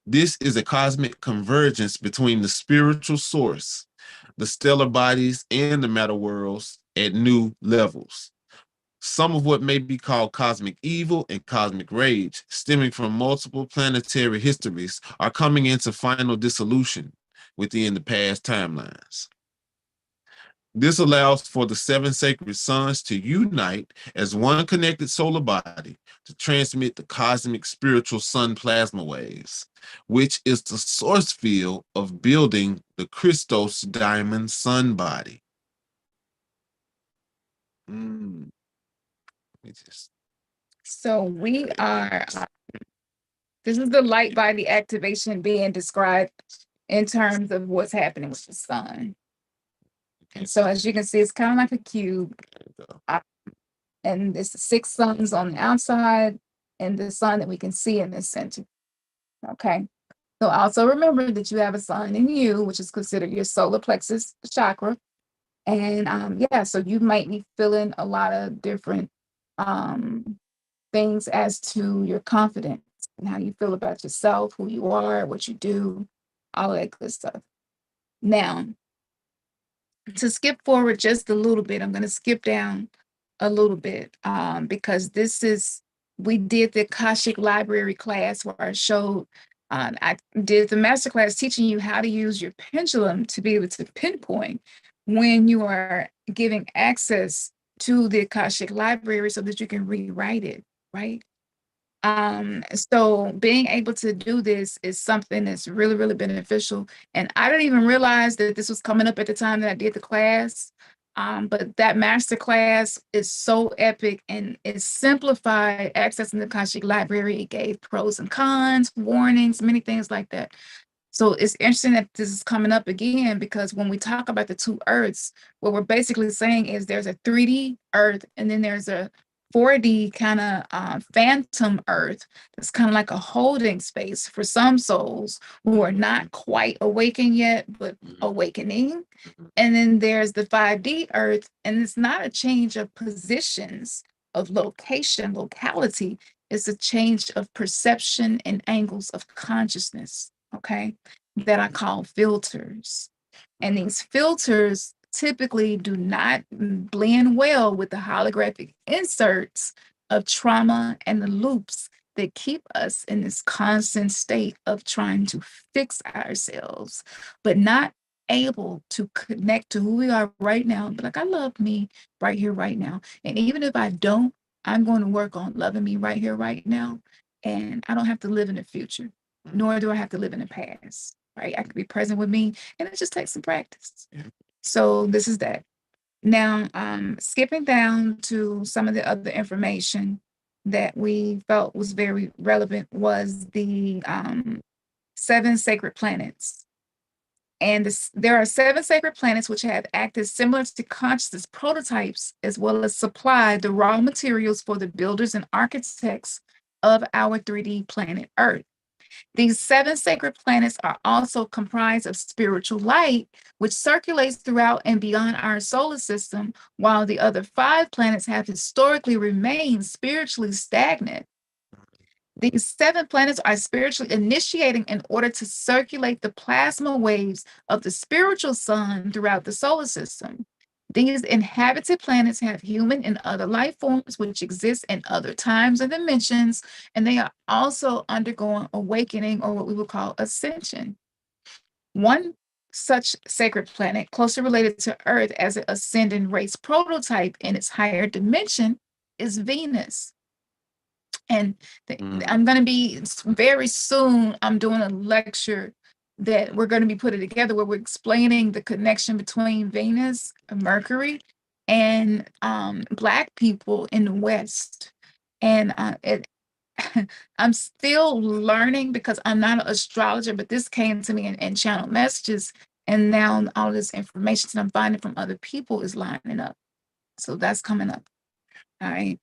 This is a cosmic convergence between the spiritual source, the stellar bodies, and the matter worlds at new levels. Some of what may be called cosmic evil and cosmic rage, stemming from multiple planetary histories, are coming into final dissolution within the past timelines. This allows for the 7 sacred suns to unite as one connected solar body to transmit the cosmic spiritual sun plasma waves, which is the source field of building the Christos diamond sun body. So we are, this is the light body activation being described in terms of what's happening with the sun. And so as you can see, it's kind of like a cube. And it's the 6 suns on the outside and the sun that we can see in the center. Okay. So also remember that you have a sun in you, which is considered your solar plexus chakra. And yeah, so you might be feeling a lot of different things as to your confidence and how you feel about yourself, who you are, what you do, all that good stuff. Now, to skip forward just a little bit, I'm going to skip down a little bit because we did the Akashic Library class where I showed I did the masterclass teaching you how to use your pendulum to be able to pinpoint when you are giving access to the Akashic library so that you can rewrite it, right? So being able to do this is something that's really, really beneficial. And I didn't even realize that this was coming up at the time that I did the class. But that master class is so epic, and it simplified accessing the Akashic library. It gave pros and cons, warnings, many things like that. So it's interesting that this is coming up again, because when we talk about the two earths, what we're basically saying is there's a 3D earth, and then there's a 4D kind of phantom earth that's kind of like a holding space for some souls who are not quite awakened yet, but awakening. And then there's the 5D earth, and it's not a change of positions, of location, locality. It's a change of perception and angles of consciousness, okay, that I call filters. And these filters typically do not blend well with the holographic inserts of trauma and the loops that keep us in this constant state of trying to fix ourselves, but not able to connect to who we are right now. But like, I love me right here, right now. And even if I don't, I'm going to work on loving me right here, right now. And I don't have to live in the future, nor do I have to live in the past, right? I can be present with me, and it just takes some practice. Yeah. So this is that. Now, skipping down to some of the other information that we felt was very relevant was the 7 sacred planets. And there are 7 sacred planets which have acted similar to consciousness prototypes, as well as supplied the raw materials for the builders and architects of our 3D planet Earth. These 7 sacred planets are also comprised of spiritual light, which circulates throughout and beyond our solar system, while the other 5 planets have historically remained spiritually stagnant. These 7 planets are spiritually initiating in order to circulate the plasma waves of the spiritual sun throughout the solar system. These inhabited planets have human and other life forms which exist in other times and dimensions, and they are also undergoing awakening, or what we would call ascension. One such sacred planet, closely related to Earth as an ascending race prototype in its higher dimension, is Venus. And I'm going to be very soon, I'm doing a lecture that we're going to be putting together where we're explaining the connection between Venus, Mercury, and Black people in the West. And I'm still learning because I'm not an astrologer, but this came to me in channel messages. And now all this information that I'm finding from other people is lining up. So that's coming up. All right.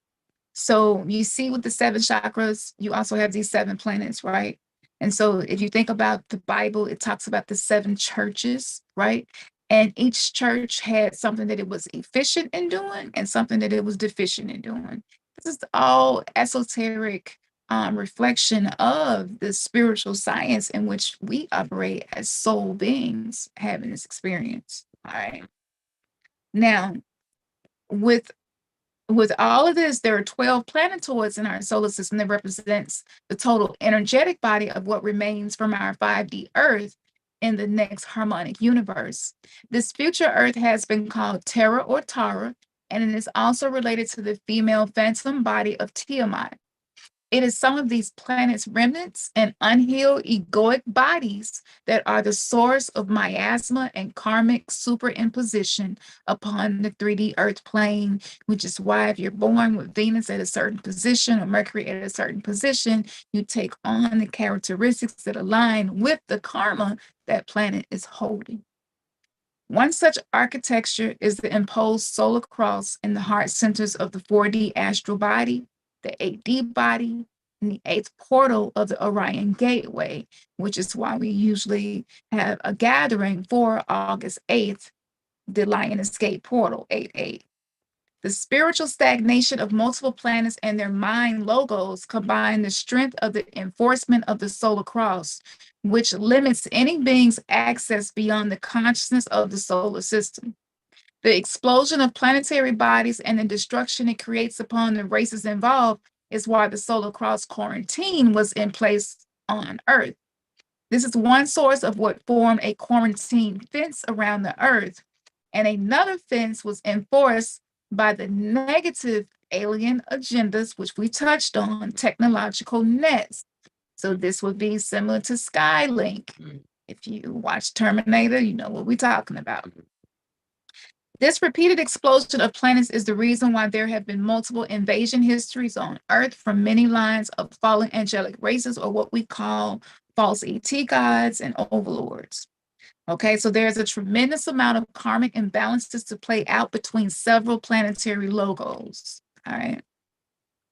So you see with the 7 chakras, you also have these 7 planets, right? And so if you think about the Bible, it talks about the 7 churches, right? And each church had something that it was efficient in doing and something that it was deficient in doing. This is all esoteric reflection of the spiritual science in which we operate as soul beings having this experience. All right. Now, with all of this, there are 12 planetoids in our solar system that represents the total energetic body of what remains from our 5D Earth in the next harmonic universe. This future Earth has been called Terra or Tara, and it is also related to the female phantom body of Tiamat. It is some of these planets' remnants and unhealed egoic bodies that are the source of miasma and karmic superimposition upon the 3D Earth plane, which is why if you're born with Venus at a certain position or Mercury at a certain position, you take on the characteristics that align with the karma that planet is holding. One such architecture is the imposed solar cross in the heart centers of the 4D astral body, the 8D body, and the 8th portal of the Orion Gateway, which is why we usually have a gathering for August 8th, the Lioness Gate portal, 8-8. The spiritual stagnation of multiple planets and their mind logos combine the strength of the enforcement of the solar cross, which limits any being's access beyond the consciousness of the solar system. The explosion of planetary bodies and the destruction it creates upon the races involved is why the solar cross quarantine was in place on Earth. This is one source of what formed a quarantine fence around the Earth. And another fence was enforced by the negative alien agendas, which we touched on, technological nets. So this would be similar to Skylink. If you watch Terminator, you know what we're talking about. This repeated explosion of planets is the reason why there have been multiple invasion histories on Earth from many lines of fallen angelic races, or what we call false ET gods and overlords. Okay, so there's a tremendous amount of karmic imbalances to play out between several planetary logos. All right.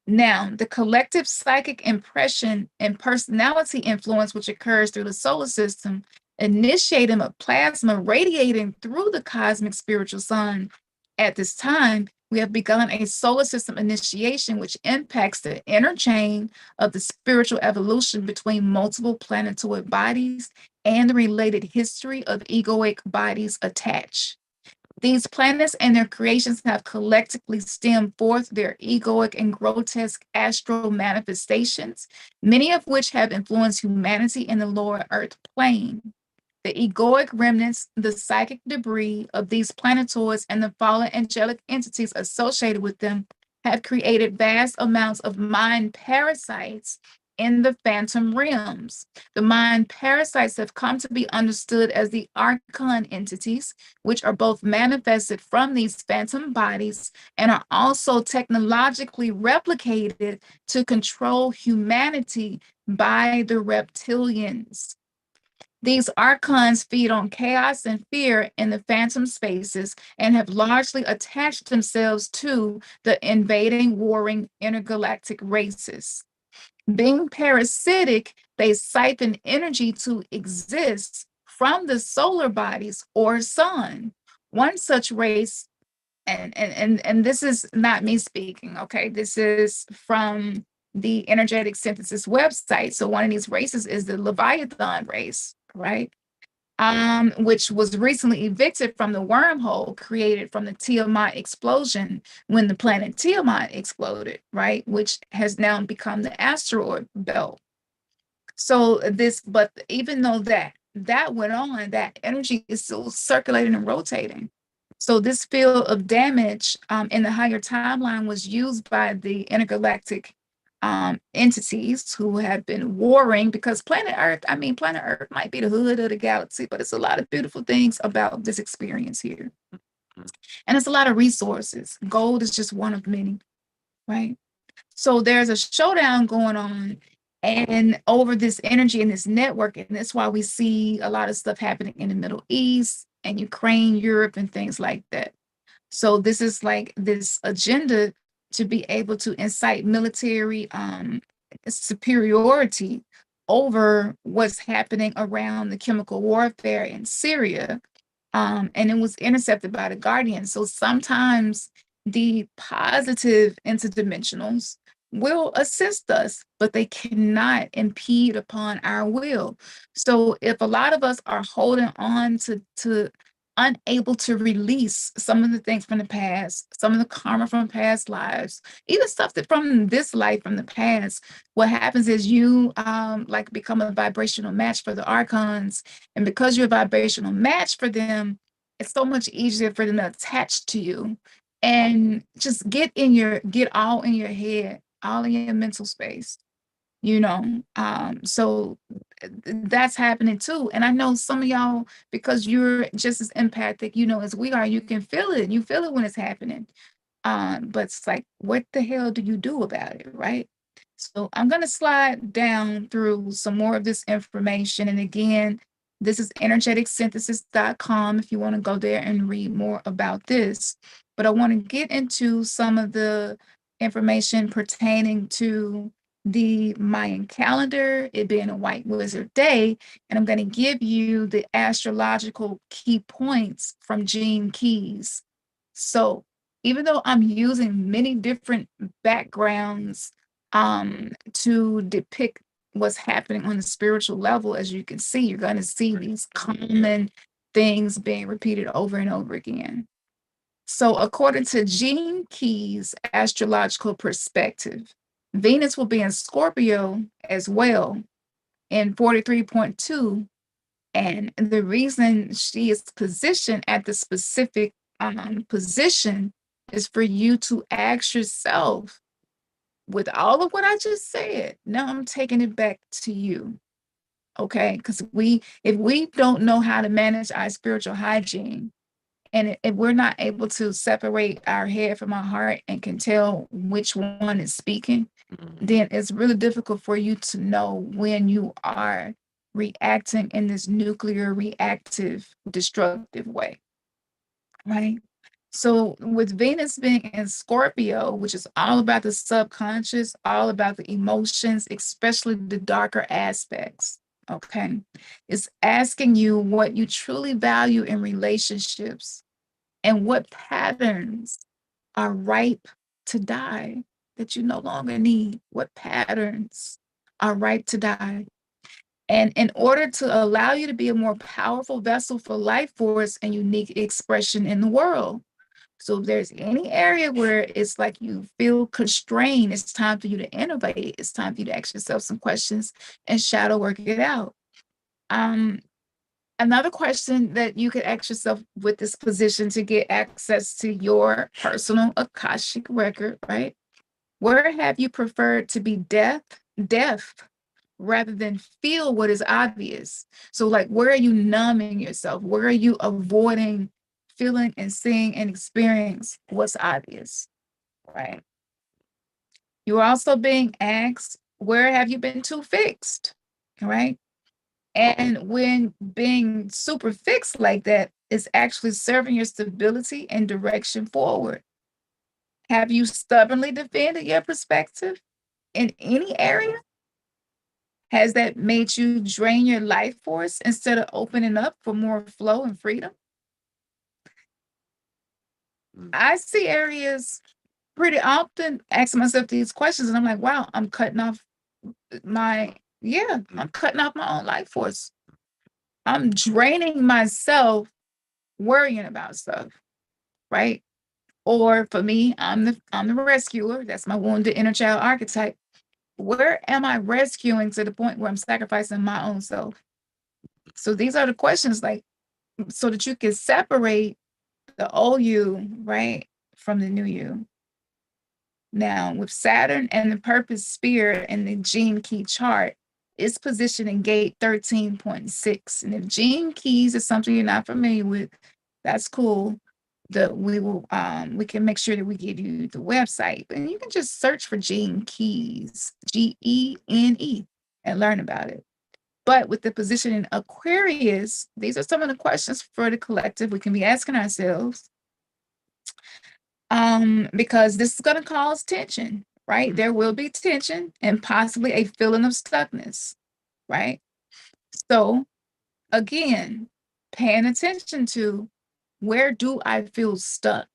Now, the collective psychic impression and personality influence, which occurs through the solar system, initiating a plasma radiating through the cosmic spiritual sun. At this time, we have begun a solar system initiation, which impacts the inner chain of the spiritual evolution between multiple planetoid bodies and the related history of egoic bodies attached. These planets and their creations have collectively stemmed forth their egoic and grotesque astral manifestations, many of which have influenced humanity in the lower earth plane. The egoic remnants, the psychic debris of these planetoids, and the fallen angelic entities associated with them have created vast amounts of mind parasites in the phantom realms. The mind parasites have come to be understood as the archon entities, which are both manifested from these phantom bodies and are also technologically replicated to control humanity by the reptilians. These archons feed on chaos and fear in the phantom spaces and have largely attached themselves to the invading, warring intergalactic races. Being parasitic, they siphon energy to exist from the solar bodies or sun. One such race, and this is not me speaking, okay? This is from the Energetic Synthesis website. So one of these races is the Leviathan race, right? Which was recently evicted from the wormhole created from the Tiamat explosion when the planet Tiamat exploded, right? Which has now become the asteroid belt. So but even though that went on, that energy is still circulating and rotating. So this field of damage in the higher timeline was used by the intergalactic entities who have been warring, because planet Earth might be the hood of the galaxy, but it's a lot of beautiful things about this experience here. And it's a lot of resources. Gold is just one of many, right? So there's a showdown going on and over this energy and this network. And that's why we see a lot of stuff happening in the Middle East and Ukraine, Europe, and things like that. So this is like this agenda to be able to incite military superiority over what's happening around the chemical warfare in Syria. And it was intercepted by the Guardian. So sometimes the positive interdimensionals will assist us, but they cannot impede upon our will. So if a lot of us are holding on to unable to release some of the things from the past, some of the karma from past lives, even stuff that from this life from the past, what happens is you like become a vibrational match for the archons. And because you're a vibrational match for them, it's so much easier for them to attach to you and just get all in your head, all in your mental space, you know. So that's happening too. And I know some of y'all, because you're just as empathic, as we are, you can feel it. You feel it when it's happening. But it's like, what the hell do you do about it, right? So I'm going to slide down through some more of this information. And again, this is energeticsynthesis.com if you want to go there and read more about this. But I want to get into some of the information pertaining to the Mayan calendar, it being a white wizard day, and I'm going to give you the astrological key points from Gene Keys. So even though I'm using many different backgrounds to depict what's happening on the spiritual level, as you can see, you're going to see these common things being repeated over and over again. So according to Gene Keys' astrological perspective, Venus will be in Scorpio as well in 43.2. And the reason she is positioned at the specific position is for you to ask yourself, with all of what I just said, now I'm taking it back to you. Okay, because if we don't know how to manage our spiritual hygiene, and if we're not able to separate our head from our heart and can tell which one is speaking, then it's really difficult for you to know when you are reacting in this nuclear reactive destructive way, right? So with Venus being in Scorpio, which is all about the subconscious, all about the emotions, especially the darker aspects, okay, it's asking you what you truly value in relationships and what patterns are ripe to die that you no longer need. What patterns are ripe to die? And in order to allow you to be a more powerful vessel for life force and unique expression in the world. So if there's any area where it's like you feel constrained, it's time for you to innovate. It's time for you to ask yourself some questions and shadow work it out. Another question that you could ask yourself with this position to get access to your personal Akashic record, right? Where have you preferred to be deaf rather than feel what is obvious? So, like, where are you numbing yourself? Where are you avoiding feeling and seeing and experience what's obvious, right? You're also being asked, where have you been too fixed, right? And when being super fixed like that is actually serving your stability and direction forward. Have you stubbornly defended your perspective in any area? Has that made you drain your life force instead of opening up for more flow and freedom? I see areas pretty often asking myself these questions, and I'm like, wow, I'm cutting off I'm cutting off my own life force. I'm draining myself worrying about stuff, right? Or for me, I'm the rescuer. That's my wounded inner child archetype. Where am I rescuing to the point where I'm sacrificing my own self? So these are the questions, like, so that you can separate the old you, right, from the new you. Now, with Saturn and the purpose sphere and the gene key chart, it's positioned in gate 13.6. And if gene keys is something you're not familiar with, that's cool. We can make sure that we give you the website, and you can just search for gene keys, Gene, and learn about it. But with the position in Aquarius, these are some of the questions for the collective we can be asking ourselves. Because this is going to cause tension, right? There will be tension and possibly a feeling of stuckness, right? So again, paying attention to, where do I feel stuck?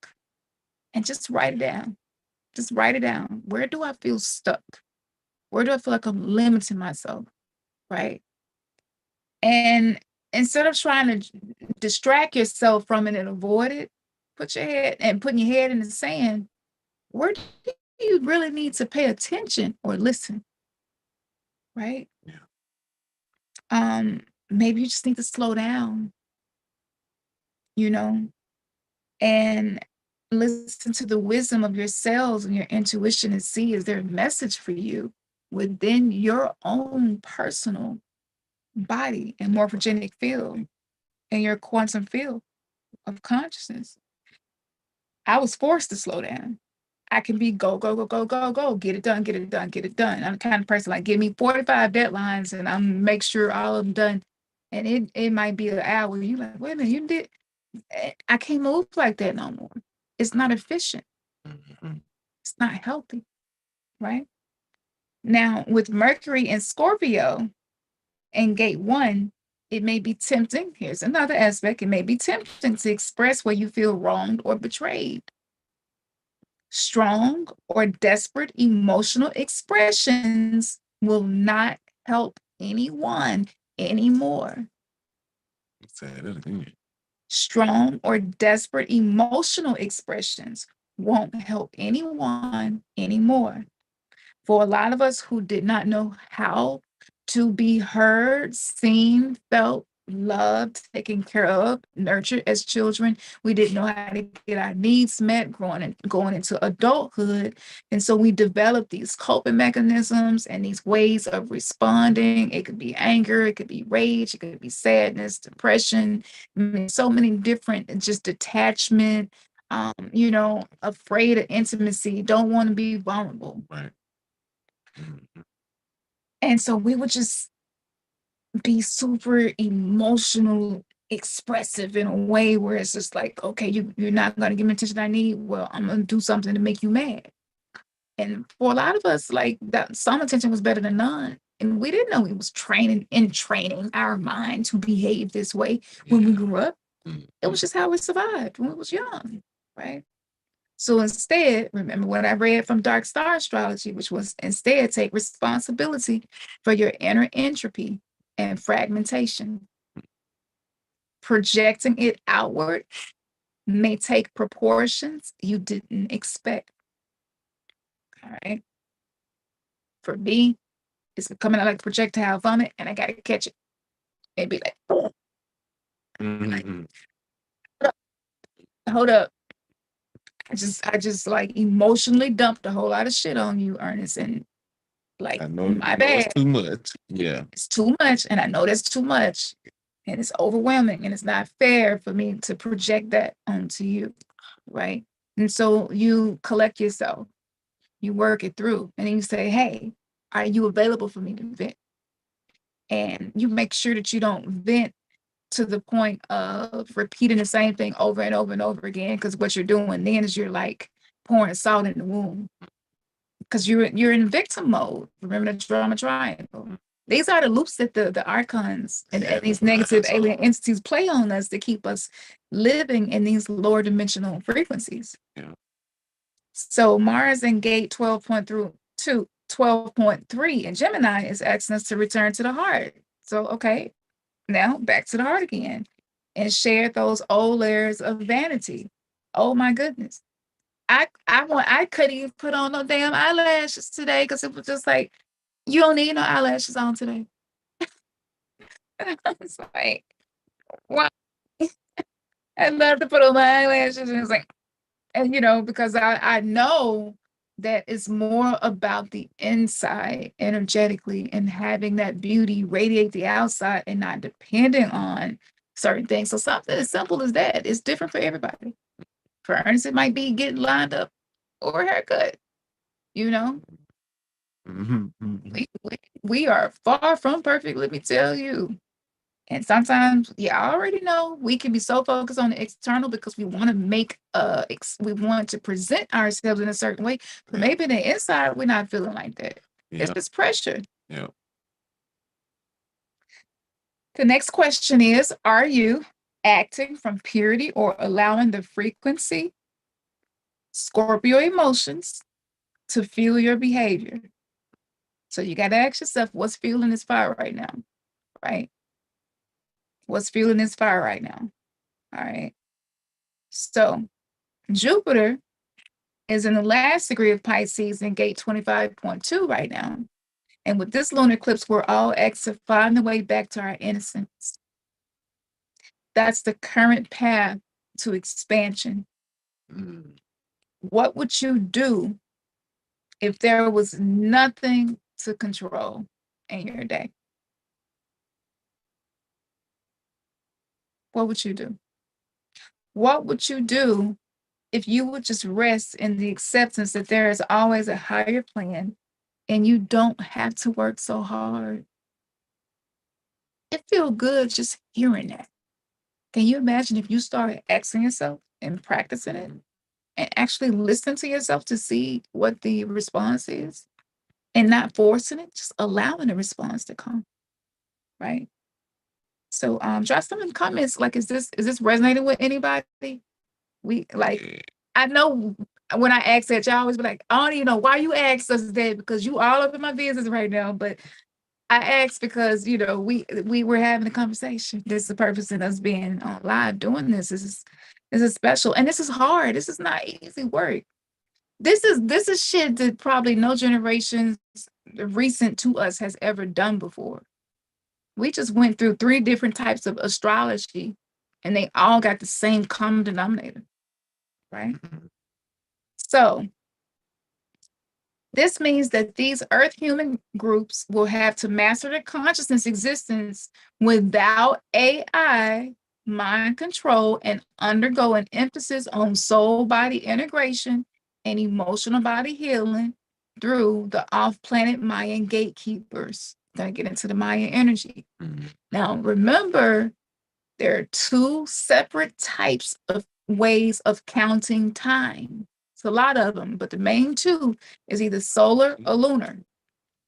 And just write it down. Just write it down. Where do I feel stuck? Where do I feel like I'm limiting myself, right? And instead of trying to distract yourself from it and avoid it, putting your head in the sand, where do you really need to pay attention or listen, right? Yeah. Maybe you just need to slow down, you know, and listen to the wisdom of your cells and your intuition and see, is there a message for you within your own personal body and morphogenic field and your quantum field of consciousness. I was forced to slow down. I can be go, go, go, go, go, go, get it done, get it done, get it done. I'm the kind of person like, give me 45 deadlines and I'm make sure all of them done. And it might be an hour. You like, wait a minute, you did. I can't move like that no more. It's not efficient. It's not healthy, right? Now, with Mercury and Scorpio and gate 1, it may be tempting. Here's another aspect. It may be tempting to express where you feel wronged or betrayed. Strong or desperate emotional expressions will not help anyone anymore. Say that again. Strong or desperate emotional expressions won't help anyone anymore. For a lot of us who did not know how to be heard, seen, felt, loved, taken care of, nurtured as children. We didn't know how to get our needs met going into adulthood. And so we developed these coping mechanisms and these ways of responding. It could be anger, it could be rage, it could be sadness, depression, I mean, so many different, just detachment, afraid of intimacy, don't want to be vulnerable. Right. Mm-hmm. And so we would just be super emotional, expressive in a way where it's just like, okay, you're not going to give me attention I need. Well, I'm going to do something to make you mad. And for a lot of us, like that, some attention was better than none. And we didn't know it was training our mind to behave this way when we grew up. It was just how we survived when we was young, right? So instead, remember what I read from Dark Star Astrology, which was instead take responsibility for your inner entropy and fragmentation. Projecting it outward may take proportions you didn't expect. All right. For me, it's coming out like projectile vomit, and I gotta catch it and be like, oh, Mm-hmm. hold up. I just like emotionally dumped a whole lot of shit on you, Ernest, and like I know, my it's bad. too much. Yeah. It's too much, and I know that's too much, and it's overwhelming, and it's not fair for me to project that onto you, right? And so you collect yourself, you work it through, and then you say, hey, are you available for me to vent? And you make sure that you don't vent to the point of repeating the same thing over and over and over again, because what you're doing then is you're like pouring salt in the wound, because you're in victim mode. Remember the drama triangle. These are the loops that the archons and these negative alien entities play on us to keep us living in these lower dimensional frequencies. Yeah. So Mars in gate 12.3 in Gemini is asking us to return to the heart. So, okay, now back to the heart again and share those old layers of vanity. Oh my goodness. I couldn't even put on no damn eyelashes today because it was just like, you don't need no eyelashes on today. I was like, wow. I love to put on my eyelashes. And it's like, and because I know that it's more about the inside energetically and having that beauty radiate the outside and not depending on certain things. So something as simple as that is different for everybody. For Ernest, it might be getting lined up or a haircut, you know? Mm-hmm. Mm-hmm. We are far from perfect, let me tell you. And sometimes, yeah, I already know we can be so focused on the external because we want to we want to present ourselves in a certain way. But maybe the inside, we're not feeling like that. Yeah. It's just pressure. Yeah. The next question is, are you acting from purity or allowing the frequency, Scorpio emotions, to fuel your behavior? So you got to ask yourself, what's fueling this fire right now, right? What's fueling this fire right now? All right. So Jupiter is in the last degree of Pisces in gate 25.2 right now. And with this lunar eclipse, we're all to find the way back to our innocence. That's the current path to expansion. Mm. What would you do if there was nothing to control in your day? What would you do? What would you do if you would just rest in the acceptance that there is always a higher plan and you don't have to work so hard? It feels good just hearing that. Can you imagine if you started asking yourself and practicing it and actually listen to yourself to see what the response is and not forcing it, just allowing the response to come, right? So drop some in the comments. Like, is this resonating with anybody? We like, I know when I ask that, y'all always be like, I don't even know why you asked us that because you all up in my business right now. But I asked because we were having a conversation. This is the purpose of us being on live doing this. This is special, and this is hard. This is not easy work. This is shit that probably no generations recent to us has ever done before. We just went through 3 different types of astrology, and they all got the same common denominator, right? So this means that these Earth human groups will have to master their consciousness existence without AI, mind control, and undergo an emphasis on soul body integration and emotional body healing through the off planet Mayan gatekeepers. Gonna get into the Mayan energy. Now, remember, there are 2 separate types of ways of counting time. It's a lot of them, but the main 2 is either solar or lunar.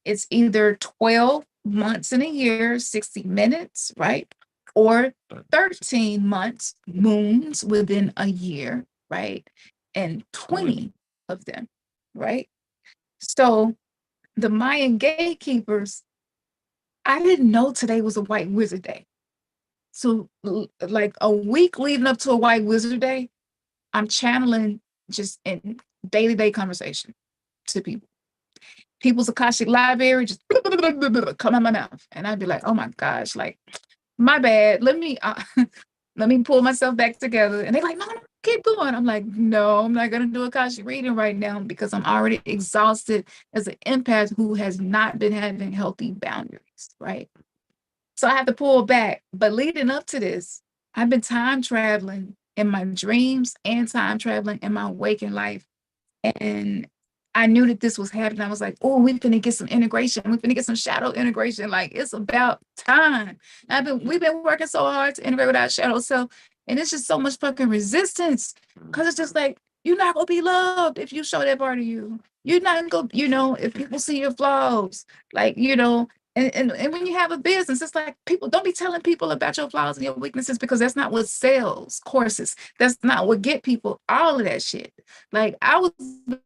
It's either 12 months in a year, 60 minutes, right? Or 13 months, moons within a year, right? And 20 of them, right? So the Mayan gatekeepers, I didn't know today was a white wizard day. So like a week leading up to a white wizard day, I'm channeling just in day-to-day conversation to people. People's Akashic library just come out my mouth. And I'd be like, oh my gosh, like, my bad. Let me pull myself back together. And they're like, no, keep going. I'm like, no, I'm not gonna do Akashic reading right now because I'm already exhausted as an empath who has not been having healthy boundaries, right? So I have to pull back. But leading up to this, I've been time traveling in my dreams and time traveling in my waking life. And I knew that this was happening. I was like, oh, we're gonna get some integration. We're gonna get some shadow integration. Like, it's about time. We've been working so hard to integrate with our shadow self. And it's just so much fucking resistance. Cause it's just like, you're not gonna be loved if you show that part of you. You're not gonna, if people see your flaws, like, and when you have a business, it's like, people don't be telling people about your flaws and your weaknesses because that's not what sells courses. That's not what get people all of that shit. Like, I was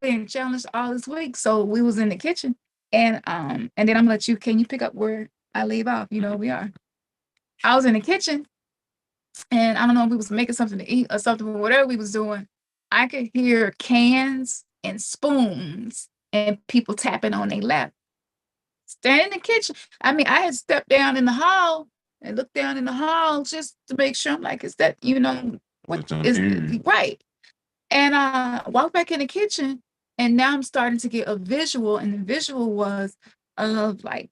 being challenged all this week. So we was in the kitchen and then I'm gonna let you, can you pick up where I leave off? We are. I was in the kitchen and I don't know if we was making something to eat or something, but whatever we was doing, I could hear cans and spoons and people tapping on their lap. Stand in the kitchen. I mean, I had stepped down in the hall and looked down in the hall just to make sure. I'm like, is that, what is right? And I walked back in the kitchen, and now I'm starting to get a visual, and the visual was of like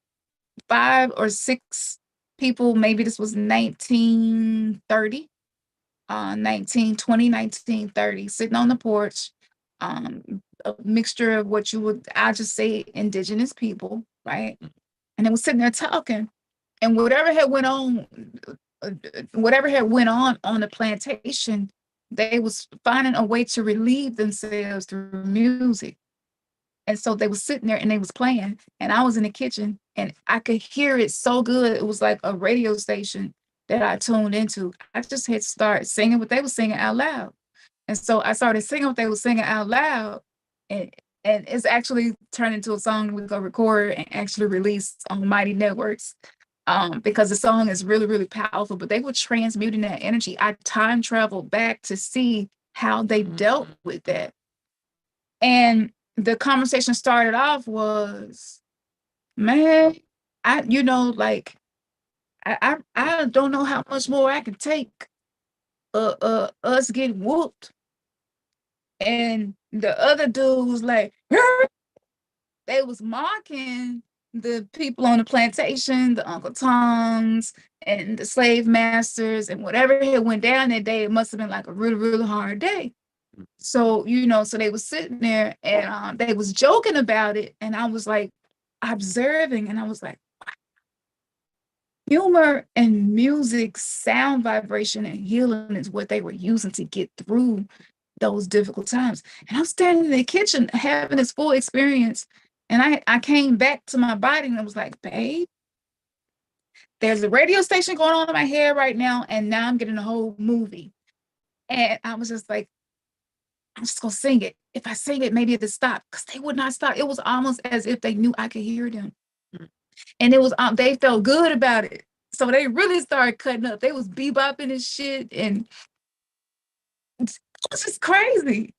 5 or 6 people. Maybe this was 1930, 1920, 1930, sitting on the porch. A mixture of what I'll just say indigenous people, right? And they were sitting there talking, and whatever had went on on the plantation, they was finding a way to relieve themselves through music. And so they was sitting there and they was playing, and I was in the kitchen and I could hear it so good. It was like a radio station that I tuned into. I just had to start singing what they were singing out loud. And so I started singing what they were singing out loud, and it's actually turned into a song we go record and actually release on Mighty Networks, because the song is really, really powerful. But they were transmuting that energy. I time traveled back to see how they dealt with that. And the conversation started off was, man, like, I don't know how much more I can take us getting whooped. And the other dude was like, they was mocking the people on the plantation, the Uncle Toms and the slave masters, and whatever had went down that day, it must have been like a really, really hard day. So, so they was sitting there and they was joking about it. And I was like observing, and I was like, humor and music, sound vibration and healing is what they were using to get through those difficult times. And I'm standing in the kitchen having this full experience. And I came back to my body and I was like, babe, there's a radio station going on in my head right now. And now I'm getting a whole movie. And I was just like, I'm just gonna sing it. If I sing it, maybe it'll stop, because they would not stop. It was almost as if they knew I could hear them. And it was, they felt good about it. So they really started cutting up. They was bebopping and shit. And it was just crazy.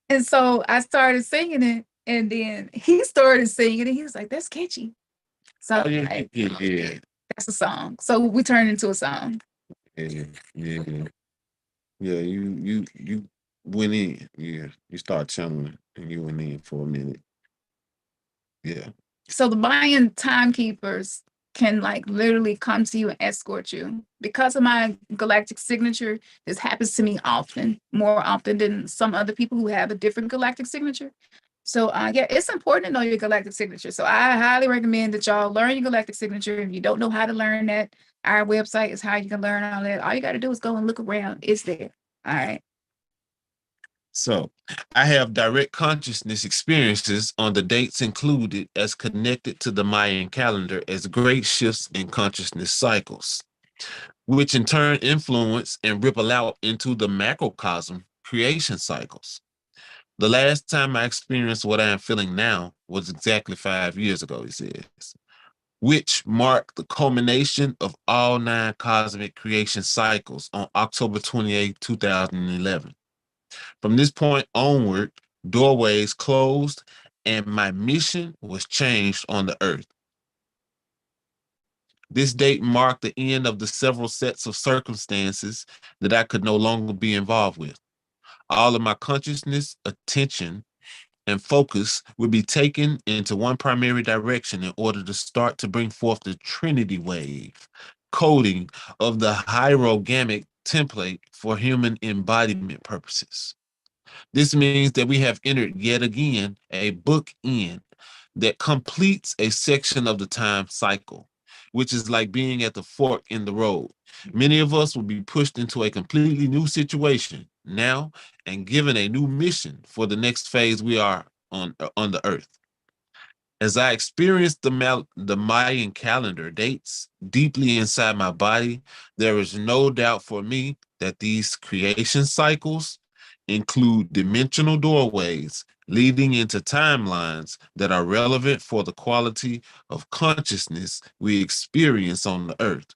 And so I started singing it. And then he started singing and he was like, that's catchy. So Oh, yeah, like, yeah, that's a song. So we turned into a song. yeah, yeah. Yeah, you went in. Yeah, you start channeling and you went in for a minute. Yeah. So the Mayan timekeepers can like literally come to you and escort you. Because of my galactic signature, this happens to me often, more often than some other people who have a different galactic signature. So yeah, it's important to know your galactic signature. So I highly recommend that y'all learn your galactic signature. If you don't know how to learn that, our website is how you can learn all that. All you got to do is go and look around. It's there. All right. So I have direct consciousness experiences on the dates included as connected to the Mayan calendar as great shifts in consciousness cycles, which in turn influence and ripple out into the macrocosm creation cycles. The last time I experienced what I am feeling now was exactly 5 years ago, he says, which marked the culmination of all 9 cosmic creation cycles on October 28, 2011. From this point onward, doorways closed and my mission was changed on the earth. This date marked the end of the several sets of circumstances that I could no longer be involved with. All of my consciousness, attention, and focus would be taken into one primary direction in order to start to bring forth the Trinity wave, coding of the hierogamic template for human embodiment purposes. This means that we have entered yet again a bookend that completes a section of the time cycle, which is like being at the fork in the road. Many of us will be pushed into a completely new situation now and given a new mission for the next phase we are on the earth. As I experienced the Mayan calendar dates deeply inside my body, there is no doubt for me that these creation cycles include dimensional doorways leading into timelines that are relevant for the quality of consciousness we experience on the earth.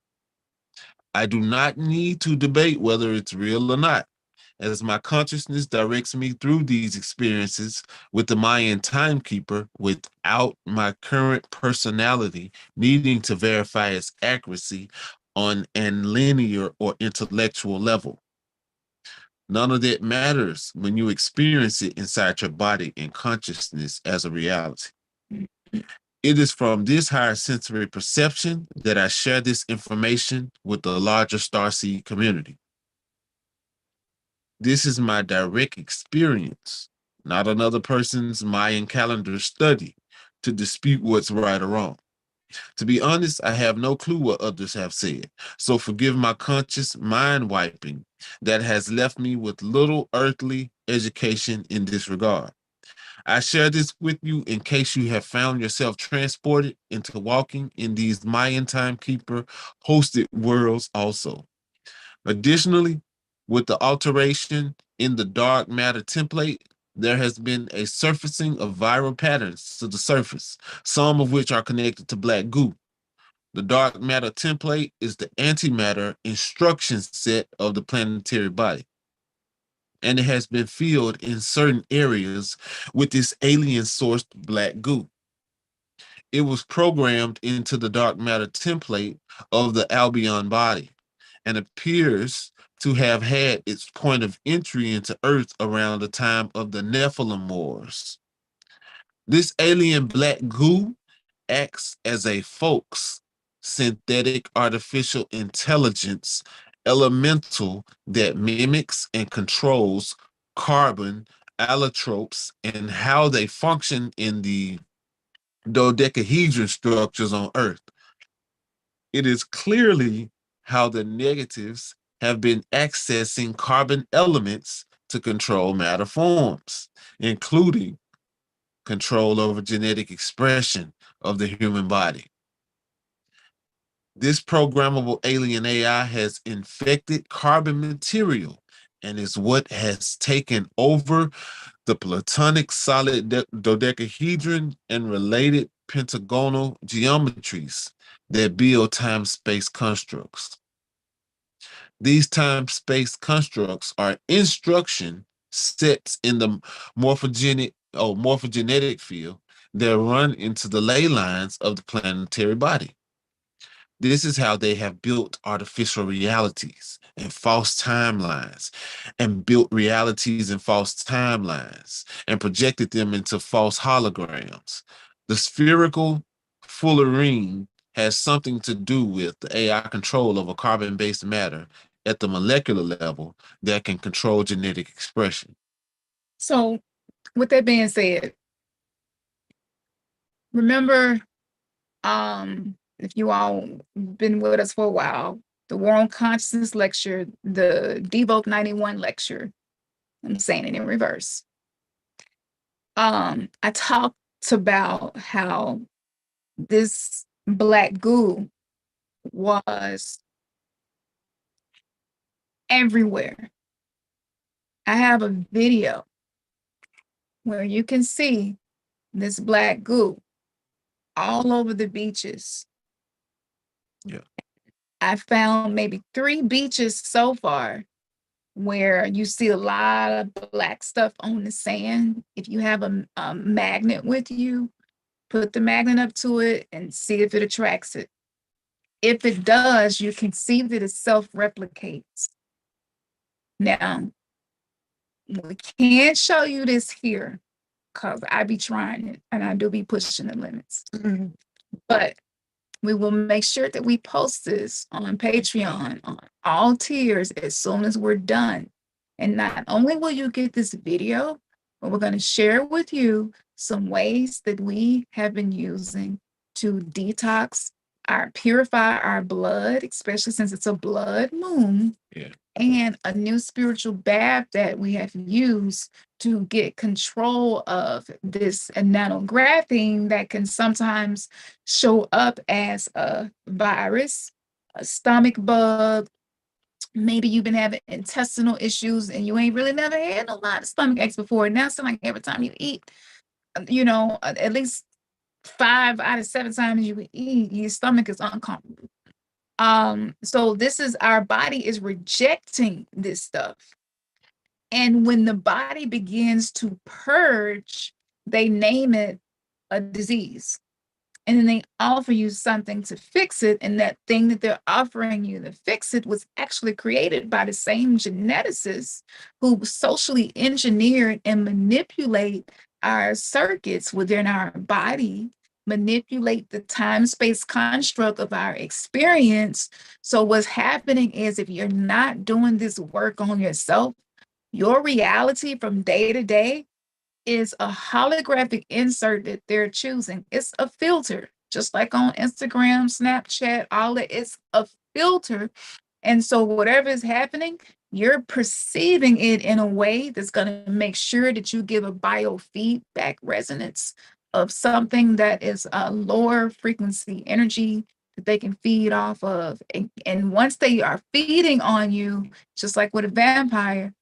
I do not need to debate whether it's real or not, as my consciousness directs me through these experiences with the Mayan timekeeper without my current personality needing to verify its accuracy on an linear or intellectual level. None of that matters when you experience it inside your body and consciousness as a reality. It is from this higher sensory perception that I share this information with the larger starseed community. This is my direct experience, not another person's Mayan calendar study to dispute what's right or wrong. To be honest, I have no clue what others have said, so forgive my conscious mind wiping that has left me with little earthly education in this regard. I share this with you in case you have found yourself transported into walking in these Mayan timekeeper hosted worlds also. Additionally, with the alteration in the dark matter template, there has been a surfacing of viral patterns to the surface, some of which are connected to black goo. The dark matter template is the antimatter instruction set of the planetary body, and it has been filled in certain areas with this alien sourced black goo. It was programmed into the dark matter template of the Albion body and appears to have had its point of entry into Earth around the time of the Nephilim Wars. This alien black goo acts as a folks synthetic artificial intelligence elemental that mimics and controls carbon allotropes and how they function in the dodecahedron structures on Earth. It is clearly how the negatives have been accessing carbon elements to control matter forms, including control over genetic expression of the human body. This programmable alien AI has infected carbon material and is what has taken over the platonic solid dodecahedron and related pentagonal geometries that build time-space constructs. These time-space constructs are instruction sets in the morphogenic morphogenetic field that run into the ley lines of the planetary body. This is how they have built artificial realities and false timelines, and built realities and false timelines, and projected them into false holograms. The spherical fullerene has something to do with the AI control of a carbon-based matter at the molecular level that can control genetic expression. So, with that being said, remember, if you all been with us for a while, the War on Consciousness lecture, the Devote 91 lecture, I'm saying it in reverse. I talked about how this black goo was everywhere. I have a video where you can see this black goo all over the beaches. Yeah. I found maybe 3 beaches so far where you see a lot of black stuff on the sand. If you have a magnet with you, put the magnet up to it and see if it attracts it. If it does, you can see that it self-replicates. Now, we can't show you this here because I be trying it and I do be pushing the limits. But we will make sure that we post this on Patreon on all tiers as soon as we're done. And not only will you get this video, but we're going to share with you some ways that we have been using to detox purify our blood, especially since it's a blood moon. Yeah. And a new spiritual bath that we have used to get control of this nanographene that can sometimes show up as a virus, a stomach bug. Maybe you've been having intestinal issues and you ain't really never had a lot of stomach aches before. Now it's like every time you eat, at least 5 out of 7 times you eat, your stomach is uncomfortable. So this is our body is rejecting this stuff. And when the body begins to purge, they name it a disease. And then they offer you something to fix it. And that thing that they're offering you to fix it was actually created by the same geneticists who socially engineered and manipulate our circuits within our body, manipulate the time-space construct of our experience. So what's happening is if you're not doing this work on yourself, your reality from day to day is a holographic insert that they're choosing. It's a filter, just like on Instagram, Snapchat, all that. It's a filter. And so whatever is happening, you're perceiving it in a way that's going to make sure that you give a biofeedback resonance of something that is a lower frequency energy that they can feed off of. And once they are feeding on you, just like with a vampire,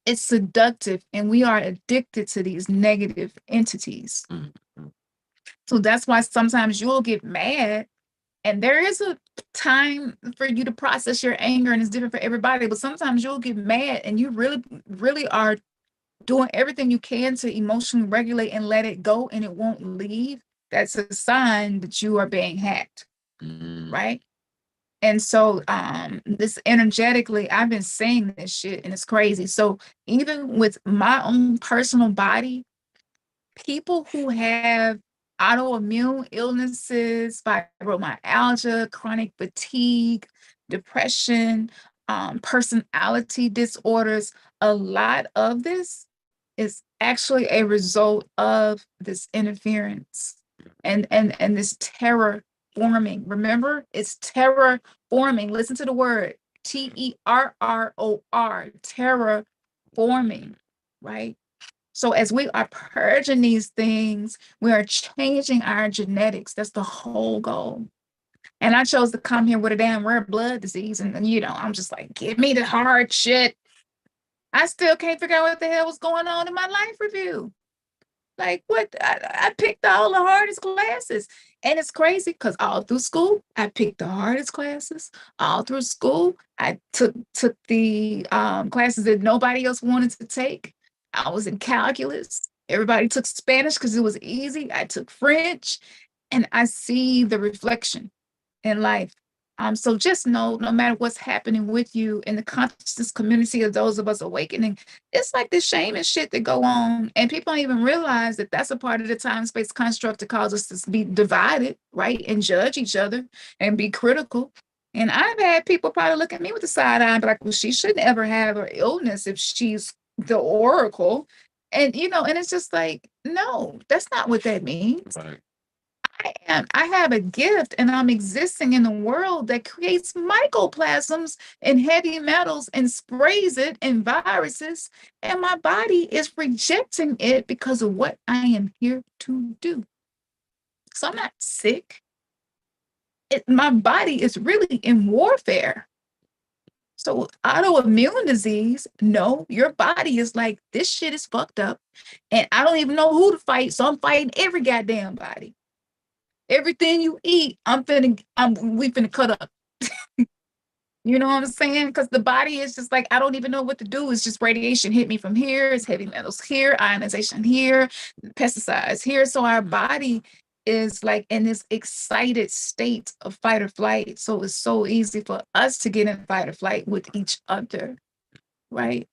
it's seductive and we are addicted to these negative entities. Mm-hmm. So that's why sometimes you'll get mad, and there is a time for you to process your anger, and it's different for everybody, but sometimes you'll get mad and you really, really are doing everything you can to emotionally regulate and let it go and it won't leave. That's a sign that you are being hacked, right? And so this energetically, I've been saying this shit and it's crazy. So even with my own personal body, people who have autoimmune illnesses, fibromyalgia, chronic fatigue, depression, personality disorders, a lot of this is actually a result of this interference and this terror forming. Remember, it's terror forming. Listen to the word TERROR, terror forming, right? So as we are purging these things, we are changing our genetics. That's the whole goal. And I chose to come here with a damn rare blood disease. And I'm just like, give me the hard shit. I still can't figure out what the hell was going on in my life review. Like what? I picked all the hardest classes. And it's crazy because all through school, I picked the hardest classes. All through school, I took the classes that nobody else wanted to take. I was in calculus. Everybody took Spanish because it was easy. I took French, and I see the reflection in life. So just know, no matter what's happening with you in the consciousness community of those of us awakening, it's like this shame and shit that go on, and people don't even realize that that's a part of the time space construct that causes us to be divided, right, and judge each other and be critical. And I've had people probably look at me with a side eye and be like, "Well, she shouldn't ever have her illness if she's the oracle." And and it's just like, no, that's not what that means. Right. I have a gift and I'm existing in a world that creates mycoplasms and heavy metals and sprays it in viruses. And my body is rejecting it because of what I am here to do. So I'm not sick. My body is really in warfare. So autoimmune disease, no, your body is like, this shit is fucked up. And I don't even know who to fight. So I'm fighting every goddamn body. Everything you eat, we finna cut up. You know what I'm saying? Because the body is just like, I don't even know what to do. It's just radiation hit me from here. It's heavy metals here, ionization here, pesticides here. So our body is like in this excited state of fight or flight. So it's so easy for us to get in fight or flight with each other, right?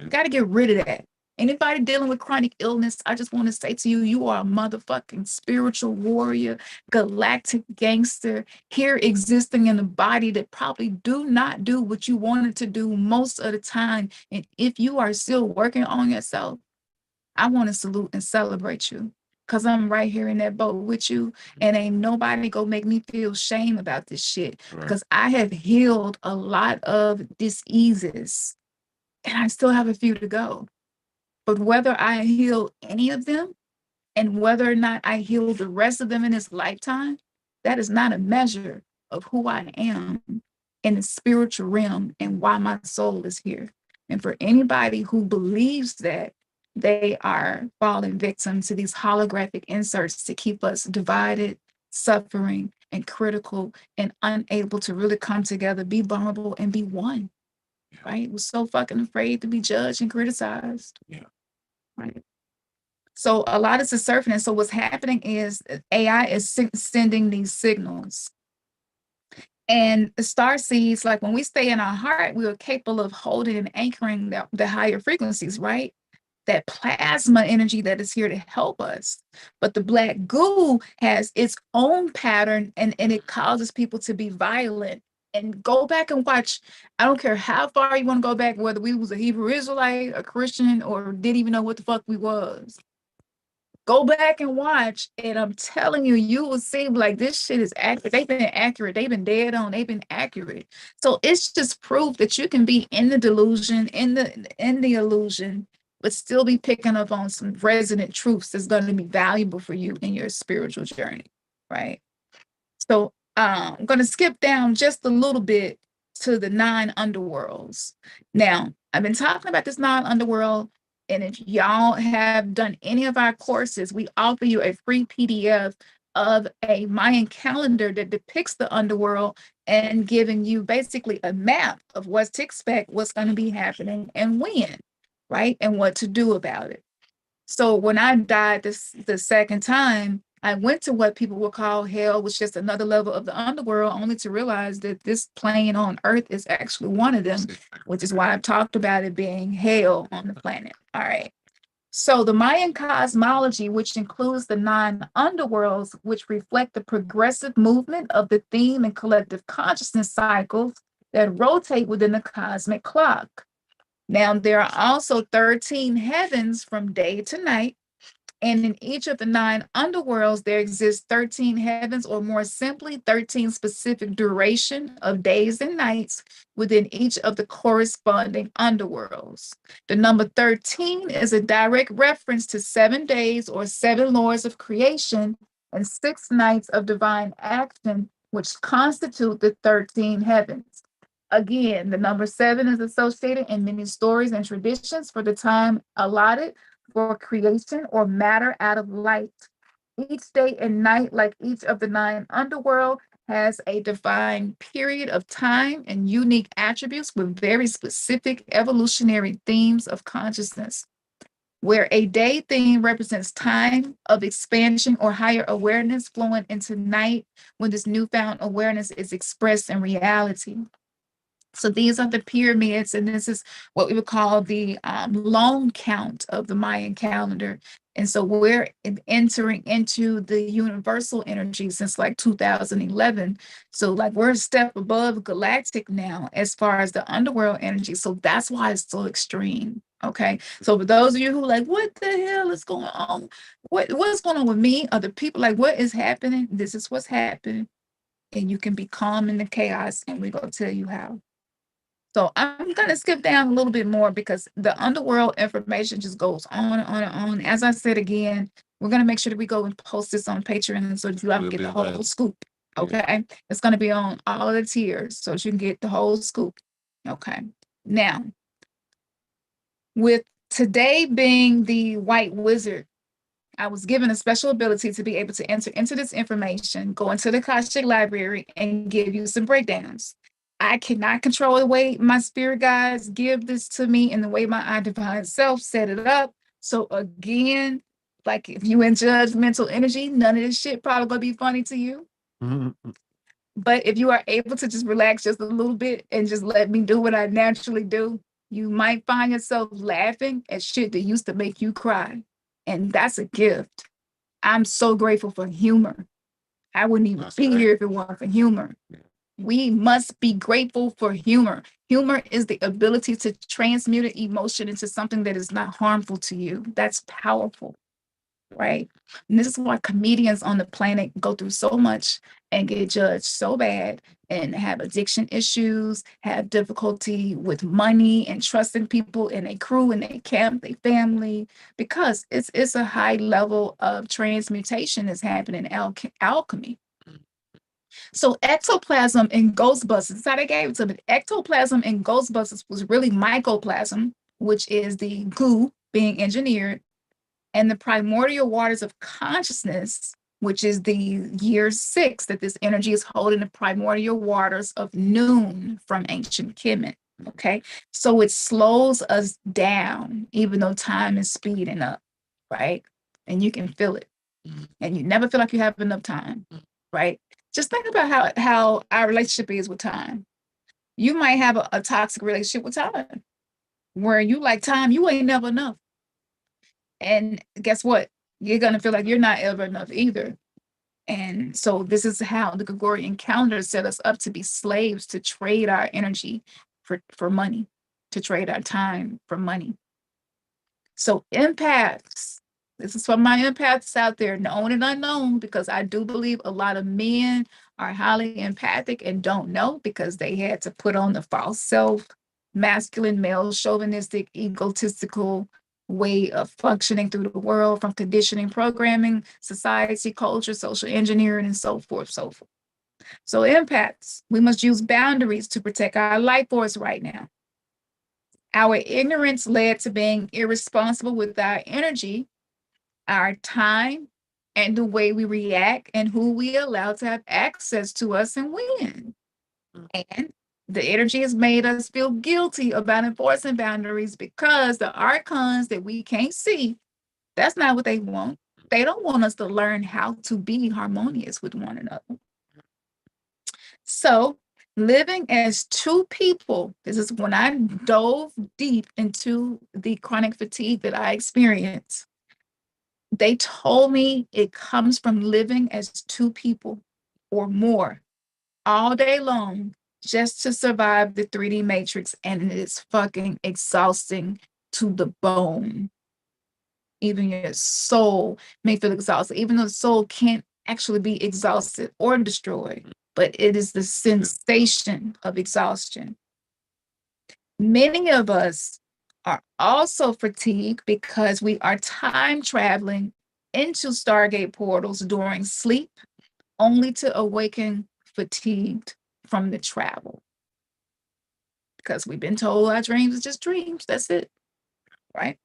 Got to get rid of that. Anybody dealing with chronic illness, I just want to say to you, you are a motherfucking spiritual warrior, galactic gangster, here existing in a body that probably do not do what you wanted to do most of the time. And if you are still working on yourself, I want to salute and celebrate you because I'm right here in that boat with you. And ain't nobody go make me feel shame about this shit because I have healed a lot of diseases and I still have a few to go. But whether I heal any of them and whether or not I heal the rest of them in this lifetime, that is not a measure of who I am in the spiritual realm and why my soul is here. And for anybody who believes that, they are falling victim to these holographic inserts to keep us divided, suffering, and critical, and unable to really come together, be vulnerable, and be one. Right? We're so fucking afraid to be judged and criticized. Yeah. Right. So a lot is surfing. So what's happening is AI is sending these signals. And the star seeds, like when we stay in our heart, we are capable of holding and anchoring the higher frequencies, right? That plasma energy that is here to help us. But the black goo has its own pattern and it causes people to be violent. And go back and watch. I don't care how far you want to go back, whether we was a Hebrew Israelite, a Christian, or didn't even know what the fuck we was. Go back and watch, and I'm telling you, you will see like this shit is accurate. They've been accurate. They've been dead on. They've been accurate. So it's just proof that you can be in the delusion, in the illusion, but still be picking up on some resonant truths that's going to be valuable for you in your spiritual journey, right? So I'm going to skip down just a little bit to the 9 underworlds. Now, I've been talking about this 9 underworld, and if y'all have done any of our courses, we offer you a free PDF of a Mayan calendar that depicts the underworld and giving you basically a map of what to expect, what's going to be happening, and when, right? And what to do about it. So when I died the second time, I went to what people would call hell, which is just another level of the underworld, only to realize that this plane on Earth is actually one of them, which is why I've talked about it being hell on the planet. All right. So the Mayan cosmology, which includes the 9 underworlds, which reflect the progressive movement of the theme and collective consciousness cycles that rotate within the cosmic clock. Now, there are also 13 heavens from day to night. And in each of the 9 underworlds, there exists 13 heavens, or more simply, 13 specific duration of days and nights within each of the corresponding underworlds. The number 13 is a direct reference to 7 days or 7 laws of creation and 6 nights of divine action, which constitute the 13 heavens. Again, the number 7 is associated in many stories and traditions for the time allotted for creation or matter out of light. Each day and night, like each of the 9 underworld, has a defined period of time and unique attributes with very specific evolutionary themes of consciousness. where a day theme represents time of expansion or higher awareness flowing into night when this newfound awareness is expressed in reality. So these are the pyramids, and this is what we would call the long count of the Mayan calendar. And so we're entering into the universal energy since like 2011. So like we're a step above galactic now as far as the underworld energy. So that's why it's so extreme. Okay. So for those of you who are like, what the hell is going on? What's going on with me? Other people like, what is happening? This is what's happening. And you can be calm in the chaos, and we're going to tell you how. So I'm going to skip down a little bit more because the underworld information just goes on and on and on. As I said again, we're going to make sure that we go and post this on Patreon so that you all get the whole scoop. Okay. It's going to be on all of the tiers so that you can get the whole scoop. Okay. Now, with today being the white wizard, I was given a special ability to be able to enter into this information, go into the Akashic library, and give you some breakdowns. I cannot control the way my spirit guides give this to me and the way my divine self set it up. So again, like if you in judgmental energy, none of this shit probably gonna be funny to you. But if you are able to just relax just a little bit and just let me do what I naturally do, you might find yourself laughing at shit that used to make you cry. And that's a gift. I'm so grateful for humor. I wouldn't even be here if it weren't for humor. We must be grateful for humor. Humor is the ability to transmute an emotion into something that is not harmful to you. That's powerful, right? And this is why comedians on the planet go through so much and get judged so bad and have addiction issues, have difficulty with money and trusting people in a crew, in a camp, their family, because it's a high level of transmutation that's happening in alchemy. So ectoplasm in Ghostbusters, that's how they gave it to me. Ectoplasm in Ghostbusters was really mycoplasm, which is the goo being engineered, and the primordial waters of consciousness, which is the year 6 that this energy is holding, the primordial waters of noon from ancient Kemet. Okay, so it slows us down, even though time is speeding up, right? And you can feel it, and you never feel like you have enough time, right? Just think about how our relationship is with time. You might have a toxic relationship with time, where you like time, you ain't never enough. And guess what? You're going to feel like you're not ever enough either. And so this is how the Gregorian calendar set us up to be slaves, to trade our energy for money, to trade our time for money. So empaths, this is for my empaths out there, known and unknown, because I do believe a lot of men are highly empathic and don't know because they had to put on the false self, masculine, male, chauvinistic, egotistical way of functioning through the world from conditioning, programming, society, culture, social engineering, and so forth, so forth. So empaths, we must use boundaries to protect our life force right now. Our ignorance led to being irresponsible with our energy, our time, and the way we react and who we allow to have access to us and when. And the energy has made us feel guilty about enforcing boundaries because the archons that we can't see, that's not what they want. They don't want us to learn how to be harmonious with one another. So living as two people, this is when I dove deep into the chronic fatigue that I experienced. They told me it comes from living as two people or more all day long just to survive the 3D matrix. And it is fucking exhausting to the bone. Even your soul may feel exhausted, even though the soul can't actually be exhausted or destroyed, but it is the sensation of exhaustion. Many of us are also fatigued because we are time traveling into Stargate portals during sleep, only to awaken fatigued from the travel. Because we've been told our dreams are just dreams. That's it, right?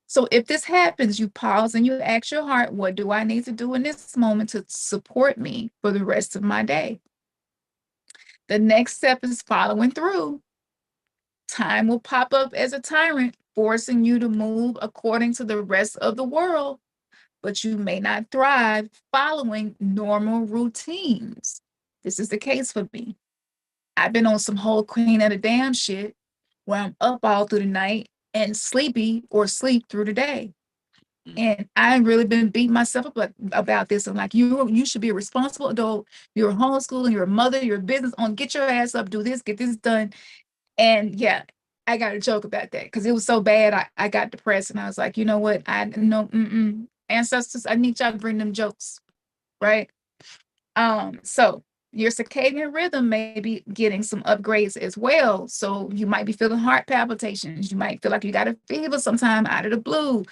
So if this happens, you pause and you ask your heart, what do I need to do in this moment to support me for the rest of my day? The next step is following through. Time will pop up as a tyrant forcing you to move according to the rest of the world, but you may not thrive following normal routines. This is the case for me. I've been on some whole queen of the damn shit where I'm up all through the night and sleepy or sleep through the day. And I've really been beating myself up about this. I'm like, you should be a responsible adult. You're homeschooling, you're a mother, you're a business owner. Get your ass up, do this, get this done. And yeah, I got a joke about that because it was so bad. I got depressed and I was like, you know what? I know, ancestors, I need y'all to bring them jokes, right? So your circadian rhythm may be getting some upgrades as well. So you might be feeling heart palpitations. You might feel like you got a fever sometime out of the blue.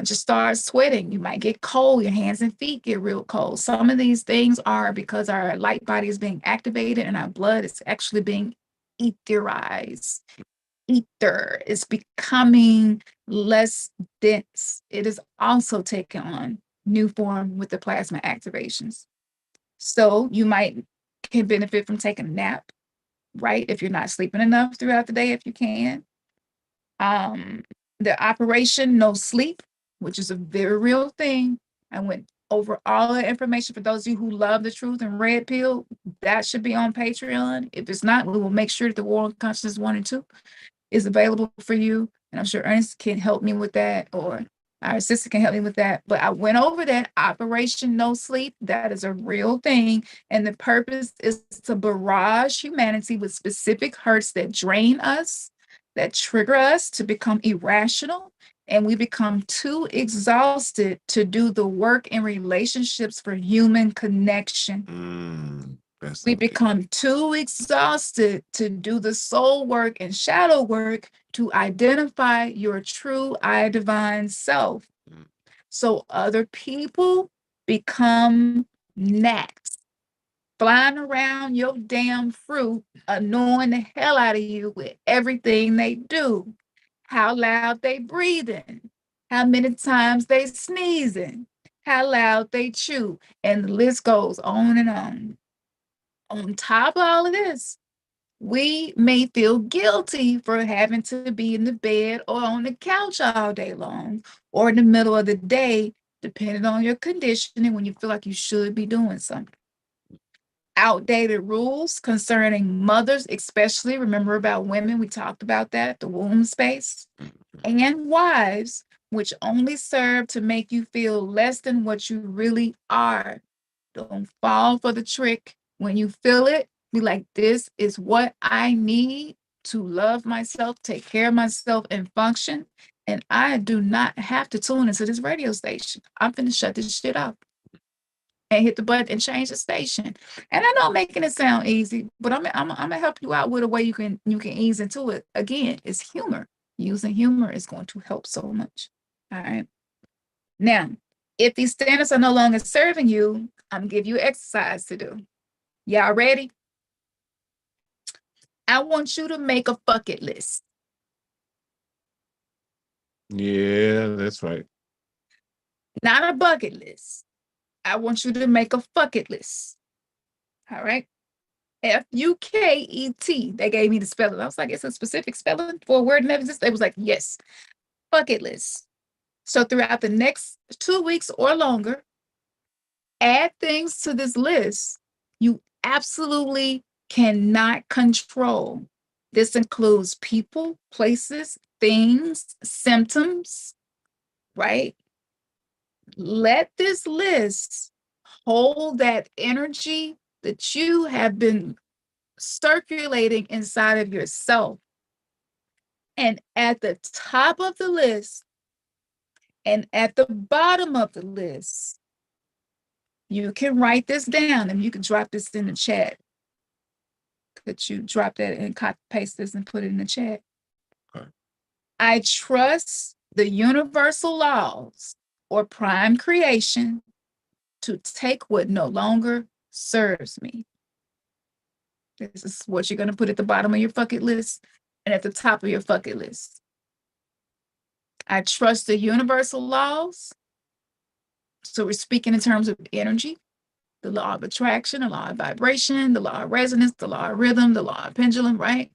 Just start sweating. You might get cold. Your hands and feet get real cold. Some of these things are because our light body is being activated and our blood is actually being etherized. Ether is becoming less dense. It is also taking on new form with the plasma activations. So you can benefit from taking a nap, right? If you're not sleeping enough throughout the day, if you can. Um, the operation no sleep, which is a very real thing. I went over all the information for those of you who love the truth and red pill. That should be on Patreon. If it's not, we will make sure that the War on Consciousness 1 and 2 is available for you. And I'm sure Ernest can help me with that, or our sister can help me with that. But I went over that Operation No Sleep. That is a real thing. And the purpose is to barrage humanity with specific hurts that drain us, that trigger us to become irrational. And we become too exhausted to do the work in relationships for human connection. We become too exhausted to do the soul work and shadow work to identify your true I divine self. So other people become gnats flying around your damn fruit, annoying the hell out of you with everything they do. How loud they breathing, how many times they sneezing, how loud they chew, and the list goes on and on. On top of all of this, we may feel guilty for having to be in the bed or on the couch all day long or in the middle of the day, depending on your condition and when you feel like you should be doing something. Outdated rules concerning mothers, especially, remember about women, we talked about that, the womb space, and wives, which only serve to make you feel less than what you really are. Don't fall for the trick. When you feel it, be like, this is what I need to love myself, take care of myself, and function. And I do not have to tune into this radio station. I'm finna shut this shit off and hit the button and change the station. And I know I'm making it sound easy, but I'm gonna help you out with a way you can ease into it. Again, it's humor. Using humor is going to help so much. All right. Now, if these standards are no longer serving you, I'm gonna give you exercise to do. Y'all ready? I want you to make a bucket list. Yeah, that's right. Not a bucket list. I want you to make a bucket list. All right. Fuket. They gave me the spelling. I was like, it's a specific spelling for a word never exists. They was like, yes, bucket list. So throughout the next 2 weeks or longer, add things to this list you absolutely cannot control. This includes people, places, things, symptoms, right? Let this list hold that energy that you have been circulating inside of yourself. And at the top of the list and at the bottom of the list, you can write this down and you can drop this in the chat. Could you drop that and copy paste this and put it in the chat? Okay. I trust the universal laws or prime creation to take what no longer serves me. This is what you're going to put at the bottom of your bucket list and at the top of your bucket list. I trust the universal laws. So we're speaking in terms of energy, the law of attraction, the law of vibration, the law of resonance, the law of rhythm, the law of pendulum, right?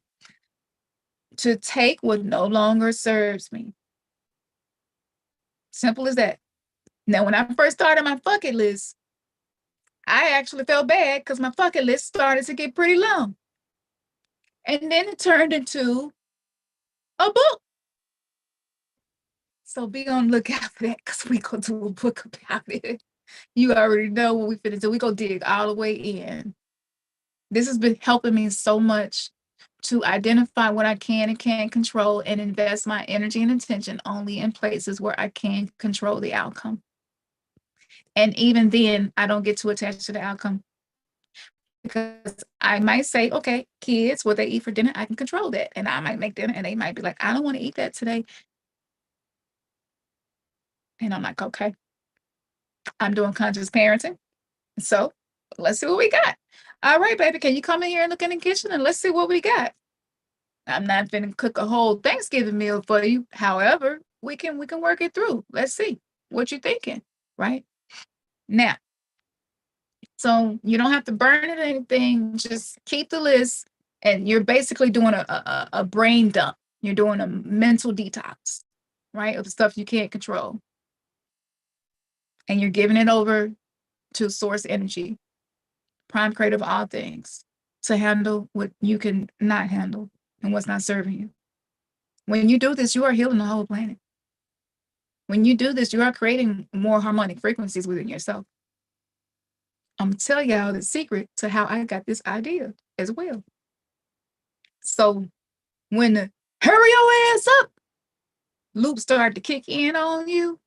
to take what no longer serves me. Simple as that. Now, when I first started my bucket list, I actually felt bad because my bucket list started to get pretty long. And then it turned into a book. So be on the lookout for that because we gonna do a book about it. You already know what we finna do. We gonna dig all the way in. This has been helping me so much to identify what I can and can't control and invest my energy and attention only in places where I can control the outcome. And even then, I don't get too attached to the outcome because I might say, okay, kids, what they eat for dinner, I can control that. And I might make dinner and they might be like, I don't want to eat that today. And I'm like, okay, I'm doing conscious parenting. So let's see what we got. All right, baby, can you come in here and look in the kitchen and let's see what we got? I'm not gonna cook a whole Thanksgiving meal for you. However, we can work it through. Let's see what you're thinking, right? Now, so you don't have to burn it or anything. Just keep the list, and you're basically doing a brain dump. You're doing a mental detox, right, of the stuff you can't control, and you're giving it over to source energy, prime creator of all things, to handle what you can not handle and what's not serving you. When you do this, you are healing the whole planet. When you do this, you are creating more harmonic frequencies within yourself. I'm telling y'all the secret to how I got this idea as well. So when the hurry your ass up loops start to kick in on you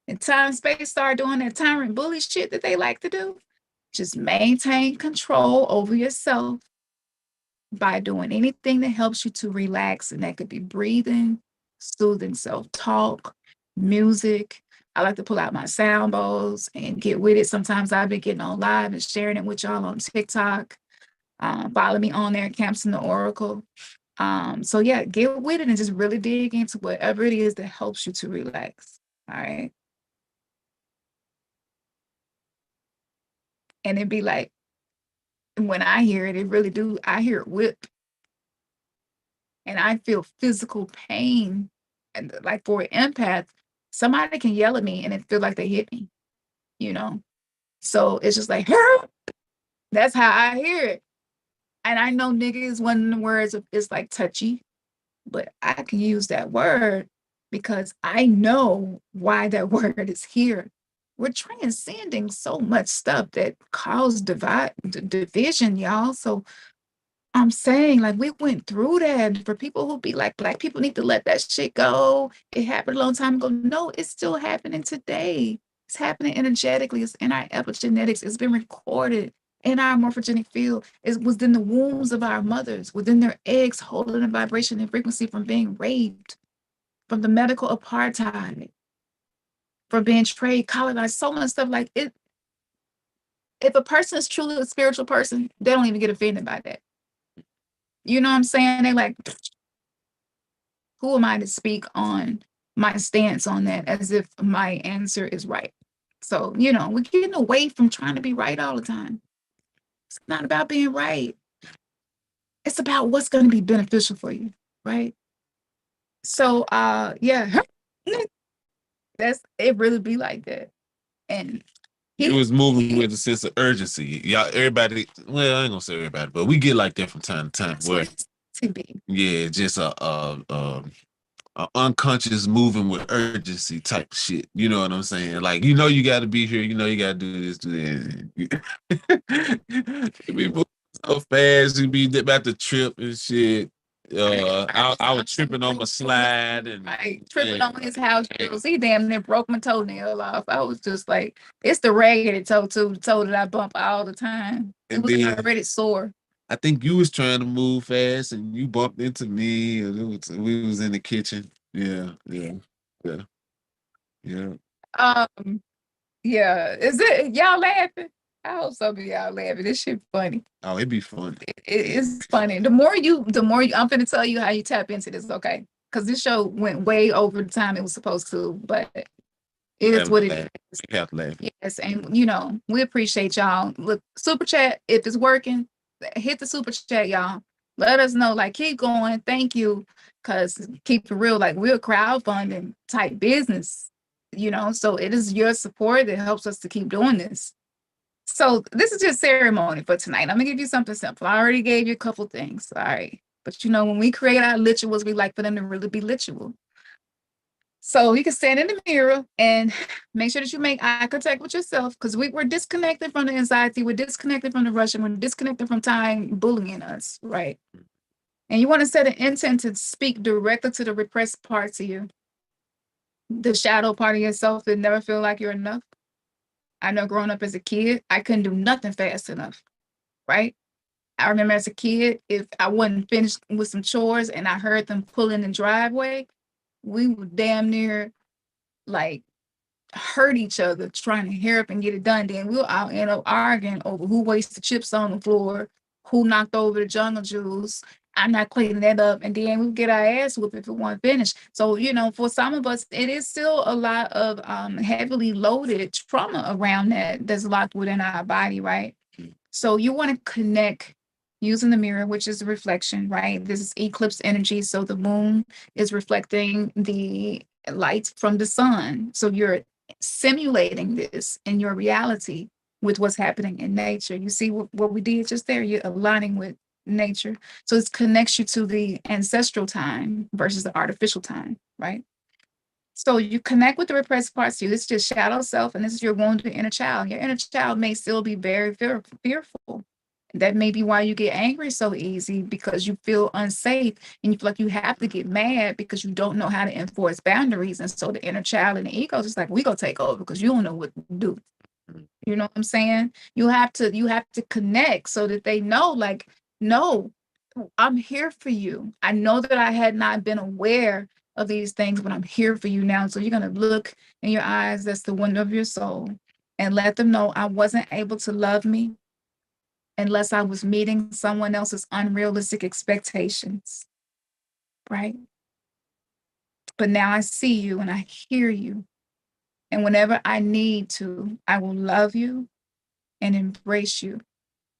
and time space start doing that tyrant bully shit that they like to do, just maintain control over yourself by doing anything that helps you to relax. And that could be breathing, soothing self-talk, music. I like to pull out my sound bowls and get with it. Sometimes I've been getting on live and sharing it with y'all on TikTok. Follow me on there, Camps in the Oracle. So yeah, get with it and just really dig into whatever it is that helps you to relax. All right. And it'd be like, when I hear it, I hear it whip and I feel physical pain. And like for an empath, somebody can yell at me and it feel like they hit me, you know? So it's just like, that's how I hear it. And I know nigga is one of the words it's like touchy, but I can use that word because I know why that word is here. We're transcending so much stuff that caused division, y'all. So I'm saying, like, we went through that. For people who be like, Black people need to let that shit go. It happened a long time ago. No, it's still happening today. It's happening energetically. It's in our epigenetics. It's been recorded in our morphogenic field. It was in the wombs of our mothers, within their eggs, holding a vibration and frequency from being raped, from the medical apartheid, from being trade colonized, so much stuff like it. If a person is truly a spiritual person, they don't even get offended by that. You know what I'm saying? They like, who am I to speak on my stance on that as if my answer is right? So, we're getting away from trying to be right all the time. It's not about being right. It's about what's going to be beneficial for you, right? So, yeah, that's it. Really be like that, and It was moving with a sense of urgency. Y'all, everybody. Well, I ain't gonna say everybody, but we get like that from time to time. Where, yeah, just a unconscious moving with urgency type shit. You know what I'm saying? Like, you got to be here. You got to do this, do that. Be moving so fast. You be about to trip and shit. I was tripping on my slide and tripping on his house shoes. He damn near broke my toenail off. I was just like, it's the raggedy toe too, the toe that I bump all the time. It was already sore. I think you was trying to move fast and you bumped into me. And we was in the kitchen. Yeah. Yeah. Is it y'all laughing? I hope some of y'all laughing. This shit funny. Oh, it'd be fun. It's funny. The more you, I'm gonna tell you how you tap into this, okay? Because this show went way over the time it was supposed to, but it is what it is. You have to laugh. Yes, and we appreciate y'all. Look, super chat, if it's working, hit the super chat, y'all. Let us know, like, keep going. Thank you. Because keep it real, like, we're a crowdfunding type business, so it is your support that helps us to keep doing this. So this is just ceremony for tonight. I'm gonna give you something simple. I already gave you a couple things. All right. But when we create our rituals, we like for them to really be ritual. So you can stand in the mirror and make sure that you make eye contact with yourself, because we're disconnected from the anxiety, we're disconnected from the rushing, we're disconnected from time bullying us, right? And you want to set an intent to speak directly to the repressed parts of you, the shadow part of yourself that never feel like you're enough. I know growing up as a kid, I couldn't do nothing fast enough, right? I remember as a kid, if I wasn't finished with some chores and I heard them pull in the driveway, we would damn near like hurt each other trying to hurry up and get it done. Then we'll all end up arguing over who wasted chips on the floor, who knocked over the jungle juice. I'm not cleaning that up. And then we'll get our ass whooped if it wasn't finished. So, for some of us, it is still a lot of heavily loaded trauma around that's locked within our body, right? So you want to connect using the mirror, which is a reflection, right? This is eclipse energy. So the moon is reflecting the light from the sun. So you're simulating this in your reality with what's happening in nature. You see what we did just there? You're aligning with nature. So it connects you to the ancestral time versus the artificial time, right? So you connect with the repressed parts of you. This is just shadow self, and this is your wounded inner child. Your inner child may still be very fearful. That may be why you get angry so easy, because you feel unsafe and you feel like you have to get mad because you don't know how to enforce boundaries. And so the inner child and the ego is just like, we gonna take over because you don't know what to do. You know what I'm saying? You have to connect so that they know, like, no, I'm here for you. I know that I had not been aware of these things, but I'm here for you now. So you're going to look in your eyes, that's the window of your soul, and let them know I wasn't able to love me unless I was meeting someone else's unrealistic expectations, right? But now I see you and I hear you. And whenever I need to, I will love you and embrace you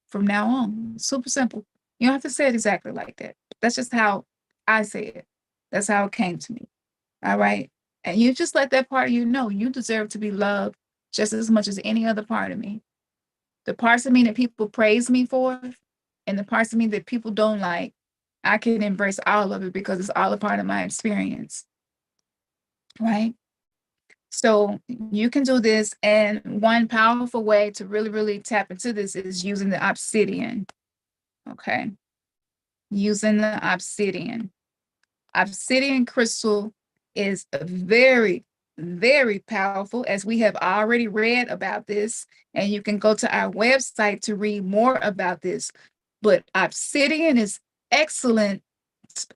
from now on. Super simple. You don't have to say it exactly like that. That's just how I say it. That's how it came to me. All right. And you just let that part of you know you deserve to be loved just as much as any other part of me. The parts of me that people praise me for and the parts of me that people don't like, I can embrace all of it because it's all a part of my experience. Right. So you can do this. And one powerful way to really, really tap into this is using the obsidian. Okay. Using the obsidian. Obsidian crystal is very, very powerful, as we have already read about this. And you can go to our website to read more about this. But obsidian is excellent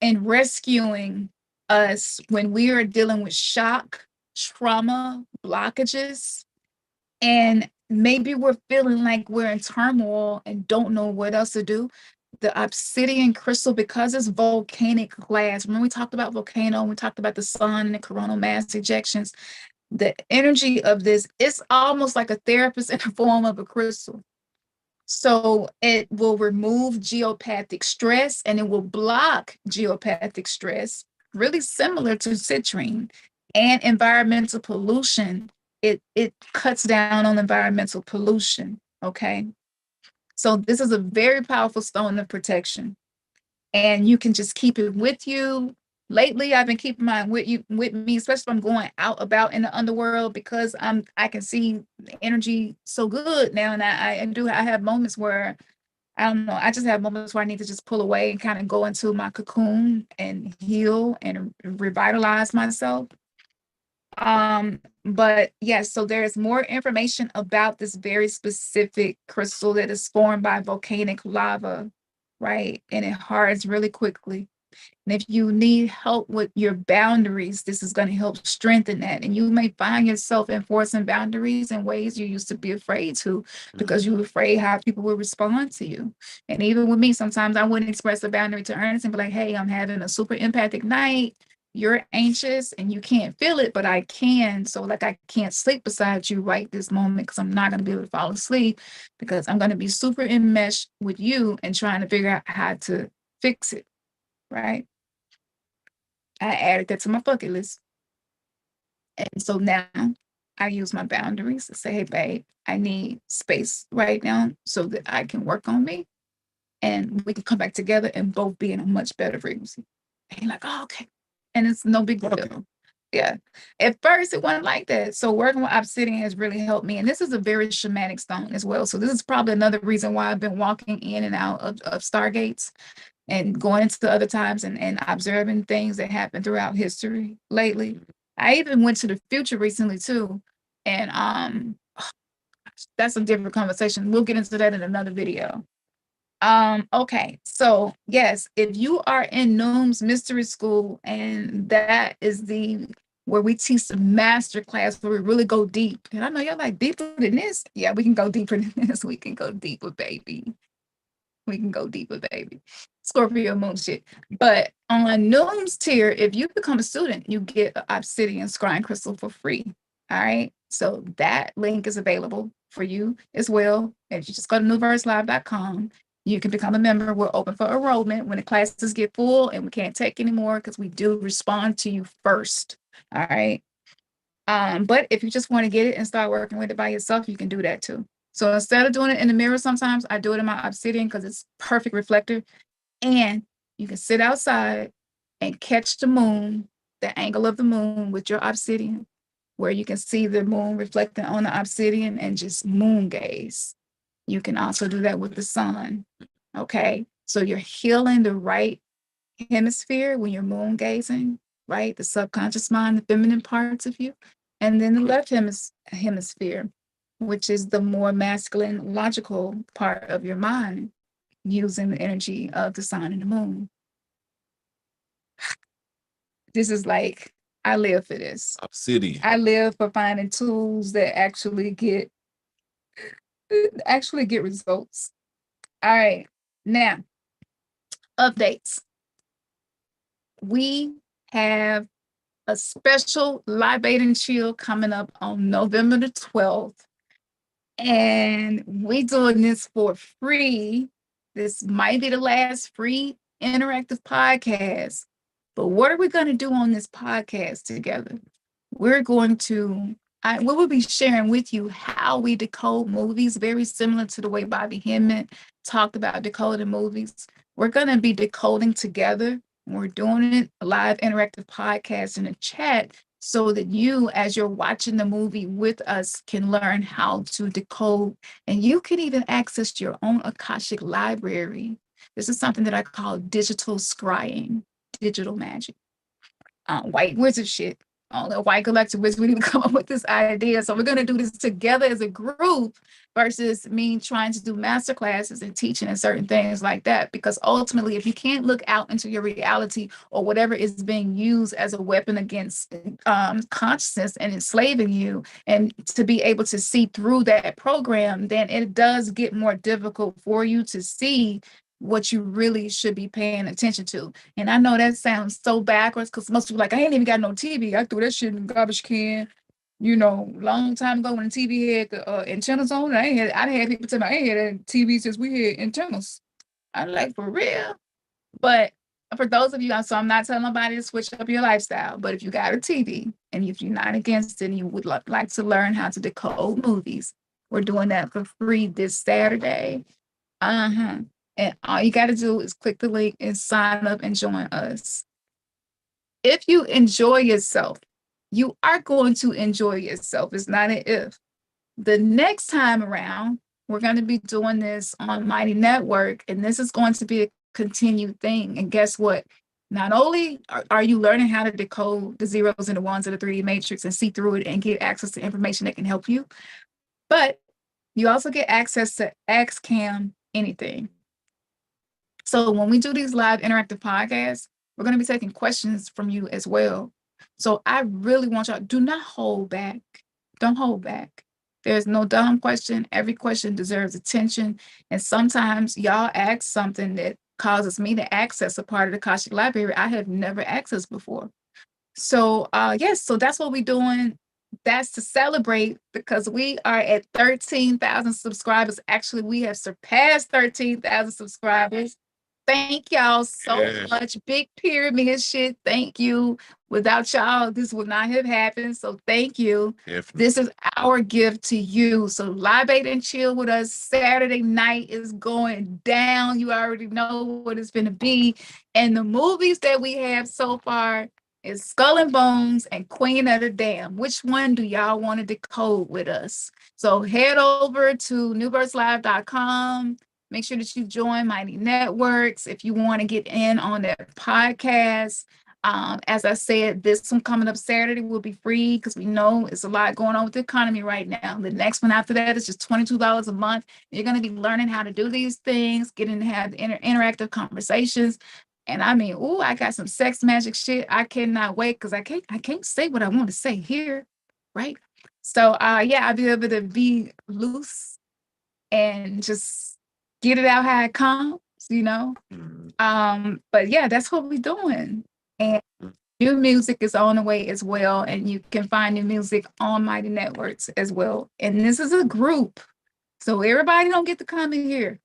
in rescuing us when we are dealing with shock, trauma, blockages, and maybe we're feeling like we're in turmoil and don't know what else to do. The obsidian crystal, because it's volcanic glass. Remember we talked about volcano, we talked about the sun and the coronal mass ejections. The energy of this, it's almost like a therapist in the form of a crystal. So it will remove geopathic stress and it will block geopathic stress, really similar to citrine and environmental pollution. It cuts down on environmental pollution. Okay. So this is a very powerful stone of protection. And you can just keep it with you. Lately, I've been keeping mine with me, especially if I'm going out about in the underworld, because I can see the energy so good now. And I have moments where I don't know, I just have moments where I need to just pull away and kind of go into my cocoon and heal and revitalize myself. But yes, so there's more information about this very specific crystal that is formed by volcanic lava, right? And it hardens really quickly. And if you need help with your boundaries, this is going to help strengthen that. And you may find yourself enforcing boundaries in ways you used to be afraid to, because you were afraid how people would respond to you. And even with me, sometimes I wouldn't express a boundary to Ernest and be like, hey, I'm having a super empathic night. You're anxious and you can't feel it, but I can. So like I can't sleep beside you right this moment because I'm not going to be able to fall asleep, because I'm going to be super enmeshed with you and trying to figure out how to fix it, right? I added that to my bucket list. And so now I use my boundaries to say, hey, babe, I need space right now so that I can work on me and we can come back together and both be in a much better frequency. And you're like, oh, okay. And it's no big deal. Yeah. At first, it wasn't like that. So working with obsidian has really helped me. And this is a very shamanic stone as well. So this is probably another reason why I've been walking in and out of Stargates and going into other times and observing things that happen throughout history lately. I even went to the future recently too. And that's a different conversation. We'll get into that in another video. Okay, so yes, if you are in Noom's Mystery School, and that is the where we teach the master class where we really go deep. And I know you're like, deeper than this. Yeah, we can go deeper than this. We can go deeper, baby. We can go deeper, baby. Scorpio moon shit. But on Noom's tier, if you become a student, you get an obsidian scrying crystal for free. All right. So that link is available for you as well. If you just go to newverselive.com, you can become a member. We're open for enrollment when the classes get full and we can't take anymore because we do respond to you first. All right. But if you just want to get it and start working with it by yourself, you can do that too. So instead of doing it in the mirror, sometimes I do it in my obsidian because it's perfect reflector. And you can sit outside and catch the moon, the angle of the moon with your obsidian, where you can see the moon reflecting on the obsidian and just moon gaze. You can also do that with the sun. Okay. So you're healing the right hemisphere when you're moon gazing, right? The subconscious mind, the feminine parts of you. And then the left hemisphere, which is the more masculine, logical part of your mind, using the energy of the sun and the moon. This is like, I live for this. Obsidian. I live for finding tools that actually get results. All right. Now, updates. We have a special Libate and Chill coming up on November the 12th. And we doing this for free. This might be the last free interactive podcast. But what are we going to do on this podcast together? We're going to, we will be sharing with you how we decode movies, very similar to the way Bobby Hemmett talked about decoding movies. We're going to be decoding together. We're doing it a live interactive podcast in a chat so that you, as you're watching the movie with us, can learn how to decode. And you can even access your own Akashic library. This is something that I call digital scrying, digital magic, white wizard shit. All the white collective wizards, we need to come up with this idea. So we're going to do this together as a group versus me trying to do master classes and teaching and certain things like that. Because ultimately, if you can't look out into your reality or whatever is being used as a weapon against consciousness and enslaving you, and to be able to see through that program, then it does get more difficult for you to see what you really should be paying attention to. And I know that sounds so backwards because most people are like, I ain't even got no TV. I threw that shit in the garbage can, long time ago when the TV had the antennas on. I had people tell me I ain't had TV since we had antennas. I'm like, for real? But for those of you, so I'm not telling nobody to switch up your lifestyle, but if you got a TV and if you're not against it and you would like to learn how to decode movies, we're doing that for free this Saturday. And all you got to do is click the link and sign up and join us. If you enjoy yourself, you are going to enjoy yourself. It's not an if. The next time around, we're going to be doing this on Mighty Network, and this is going to be a continued thing. And guess what? Not only are you learning how to decode the zeros and the ones of the 3D matrix and see through it and get access to information that can help you, but you also get access to Ask Cam anything. So when we do these live interactive podcasts, we're going to be taking questions from you as well. So I really want y'all, do not hold back. Don't hold back. There's no dumb question. Every question deserves attention. And sometimes y'all ask something that causes me to access a part of the Akashic Library I have never accessed before. So yes, so that's what we're doing. That's to celebrate because we are at 13,000 subscribers. Actually, we have surpassed 13,000 subscribers. Thank y'all so Yeah. much. Big pyramid shit. Thank you. Without y'all, this would not have happened. So thank you. Definitely. This is our gift to you. So libate and chill with us. Saturday night is going down. You already know what it's going to be. And the movies that we have so far is Skull and Bones and Queen of the Dam. Which one do y'all want to decode with us? So head over to newbirthslive.com. Make sure that you join Mighty Networks if you want to get in on that podcast. As I said, this one coming up Saturday will be free because we know it's a lot going on with the economy right now. The next one after that is just $22 a month. You're going to be learning how to do these things, getting to have interactive conversations. And I mean, oh, I got some sex magic shit. I cannot wait because I can't say what I want to say here, right? So yeah, I'll be able to be loose and just get it out how it comes, you know. But yeah, that's what we're doing. And new music is on the way as well. And you can find new music on Mighty Networks as well. And this is a group. So everybody don't get to come in here.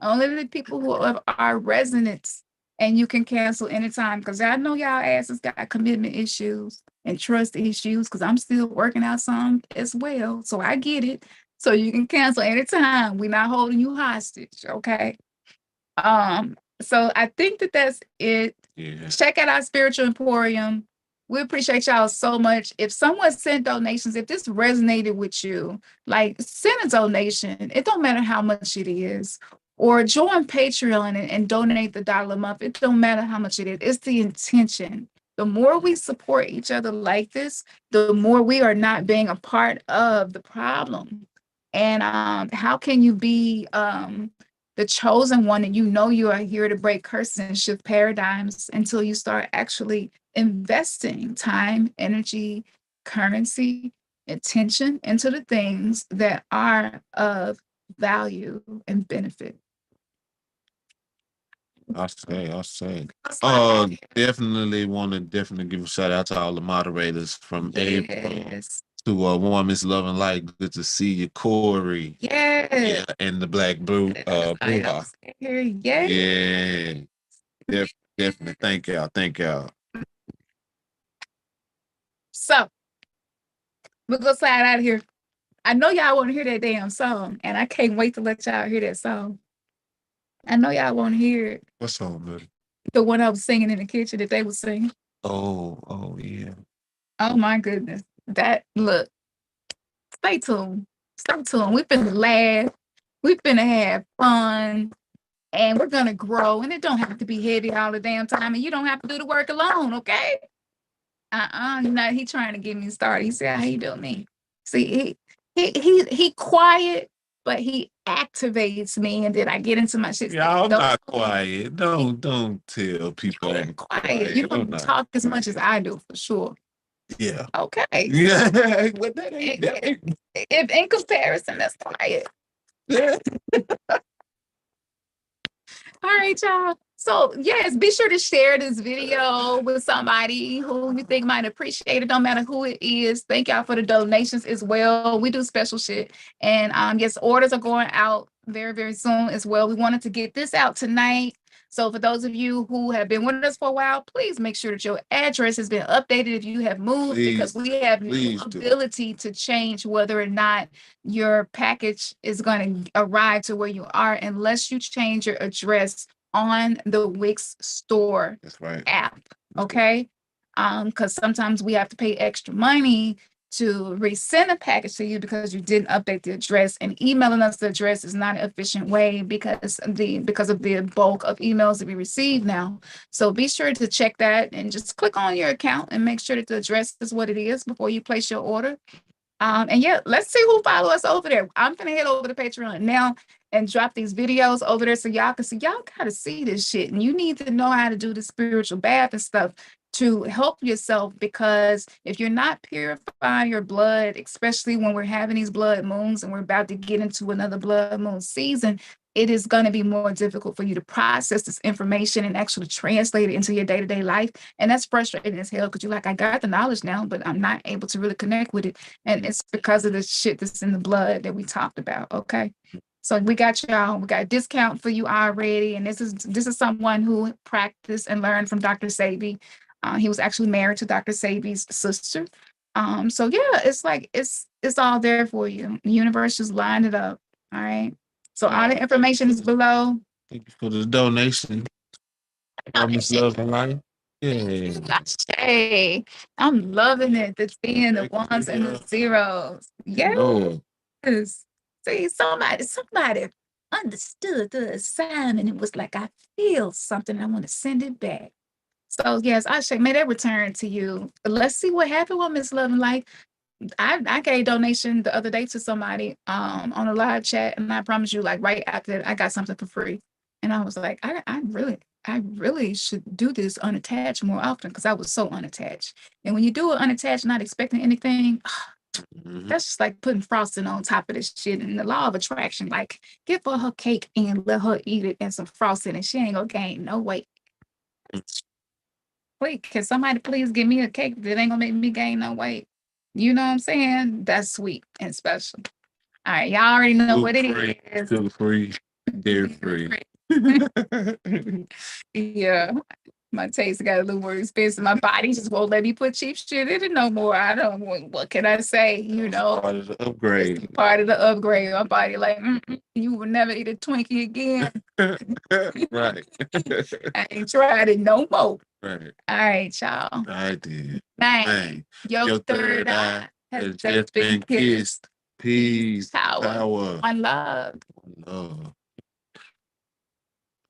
Only the people who are residents. And you can cancel anytime. Because I know y'all asses got commitment issues and trust issues. Because I'm still working out some as well. So I get it. So you can cancel anytime. We're not holding you hostage. Okay. So I think that that's it. Yeah. Check out our spiritual emporium. We appreciate y'all so much. If someone sent donations, if this resonated with you, like send a donation. It don't matter how much it is. Or join Patreon and donate the dollar a month. It don't matter how much it is. It's the intention. The more we support each other like this, the more we are not being a part of the problem. And how can you be the chosen one and you know you are here to break curses and shift paradigms until you start actually investing time, energy, currency, attention into the things that are of value and benefit. I'll say. That's like, Definitely want to definitely give a shout out to all the moderators from April yes, to One Miss Love and Light. Good to see you, Corey. Yeah, yes, and the Black Blue Bruja. yes. Yeah. Definitely. Thank y'all. Thank y'all. So we're gonna slide out of here. I know y'all want to hear that damn song, and I can't wait to let y'all hear that song. I know y'all want to hear it. What song, buddy? The one I was singing in the kitchen that they were singing. Oh, yeah. Oh my goodness. That look, stay tuned. Stay tuned. We've been to laugh. We've been to have fun. And we're gonna grow. And it don't have to be heavy all the damn time. And you don't have to do the work alone, okay? You know, he trying to get me started. He said, how you doing me? See, he quiet, but he activates me, and then I get into my shit. Yeah, I'm not quiet. Don't tell people I'm quiet. You don't talk as much as I do for sure. Yeah. Okay. Yeah. But that ain't. If in comparison, that's quiet. Yeah. All right, y'all. So yes, be sure to share this video with somebody who you think might appreciate it. Don't matter who it is. Thank y'all for the donations as well. We do special shit. And yes, orders are going out very, very soon as well. We wanted to get this out tonight. So for those of you who have been with us for a while, please make sure that your address has been updated if you have moved, because we have the ability to change whether or not your package is going to arrive to where you are unless you change your address on the Wix store app. Okay. Because sometimes we have to pay extra money to resend a package to you because you didn't update the address, and emailing us the address is not an efficient way because of the bulk of emails that we receive now. So be sure to check that and just click on your account and make sure that the address is what it is before you place your order. And yeah, let's see who follow us over there. I'm gonna head over to Patreon now and drop these videos over there so y'all can see. Y'all gotta see this shit, and you need to know how to do the spiritual bath and stuff to help yourself, because if you're not purifying your blood, especially when we're having these blood moons and we're about to get into another blood moon season, it is going to be more difficult for you to process this information and actually translate it into your day-to-day life. And that's frustrating as hell, because you're like, I got the knowledge now, but I'm not able to really connect with it. And it's because of the shit that's in the blood that we talked about. Okay. So we got a discount for you already. And this is someone who practiced and learned from Dr. Sabi. He was actually married to Dr. Sabi's sister. So yeah, it's like it's all there for you. The universe just lined it up. All right. So all the information is below. Thank you for the donation. Miss Love and Life. Yeah. Hey, I'm loving it. The 10, the ones, and the zeros. Yes. See, somebody understood the assignment. It was like, I feel something. I want to send it back. So yes, I say, may that return to you. Let's see what happened with Miss Love and Life. I gave donation the other day to somebody on a live chat, and I promise you, like right after that, I got something for free. And I was like, I really should do this unattached more often because I was so unattached. And when you do it unattached, not expecting anything, that's just like putting frosting on top of this shit. And the law of attraction, like give her cake and let her eat it and some frosting, and she ain't gonna gain no weight. Wait, can somebody please give me a cake that ain't gonna make me gain no weight? You know what I'm saying? That's sweet and special. All right, y'all already know what it is. Sugar free, dairy free. Yeah, my taste got a little more expensive. My body just won't let me put cheap shit in it no more. I don't. What can I say? You know, part of the upgrade. Part of the upgrade. My body like, you will never eat a Twinkie again. Right. I ain't tried it no more. Right. All right, y'all. I did. Bang. Your third eye has just been kissed. Peace. Power. Power. One love. Love.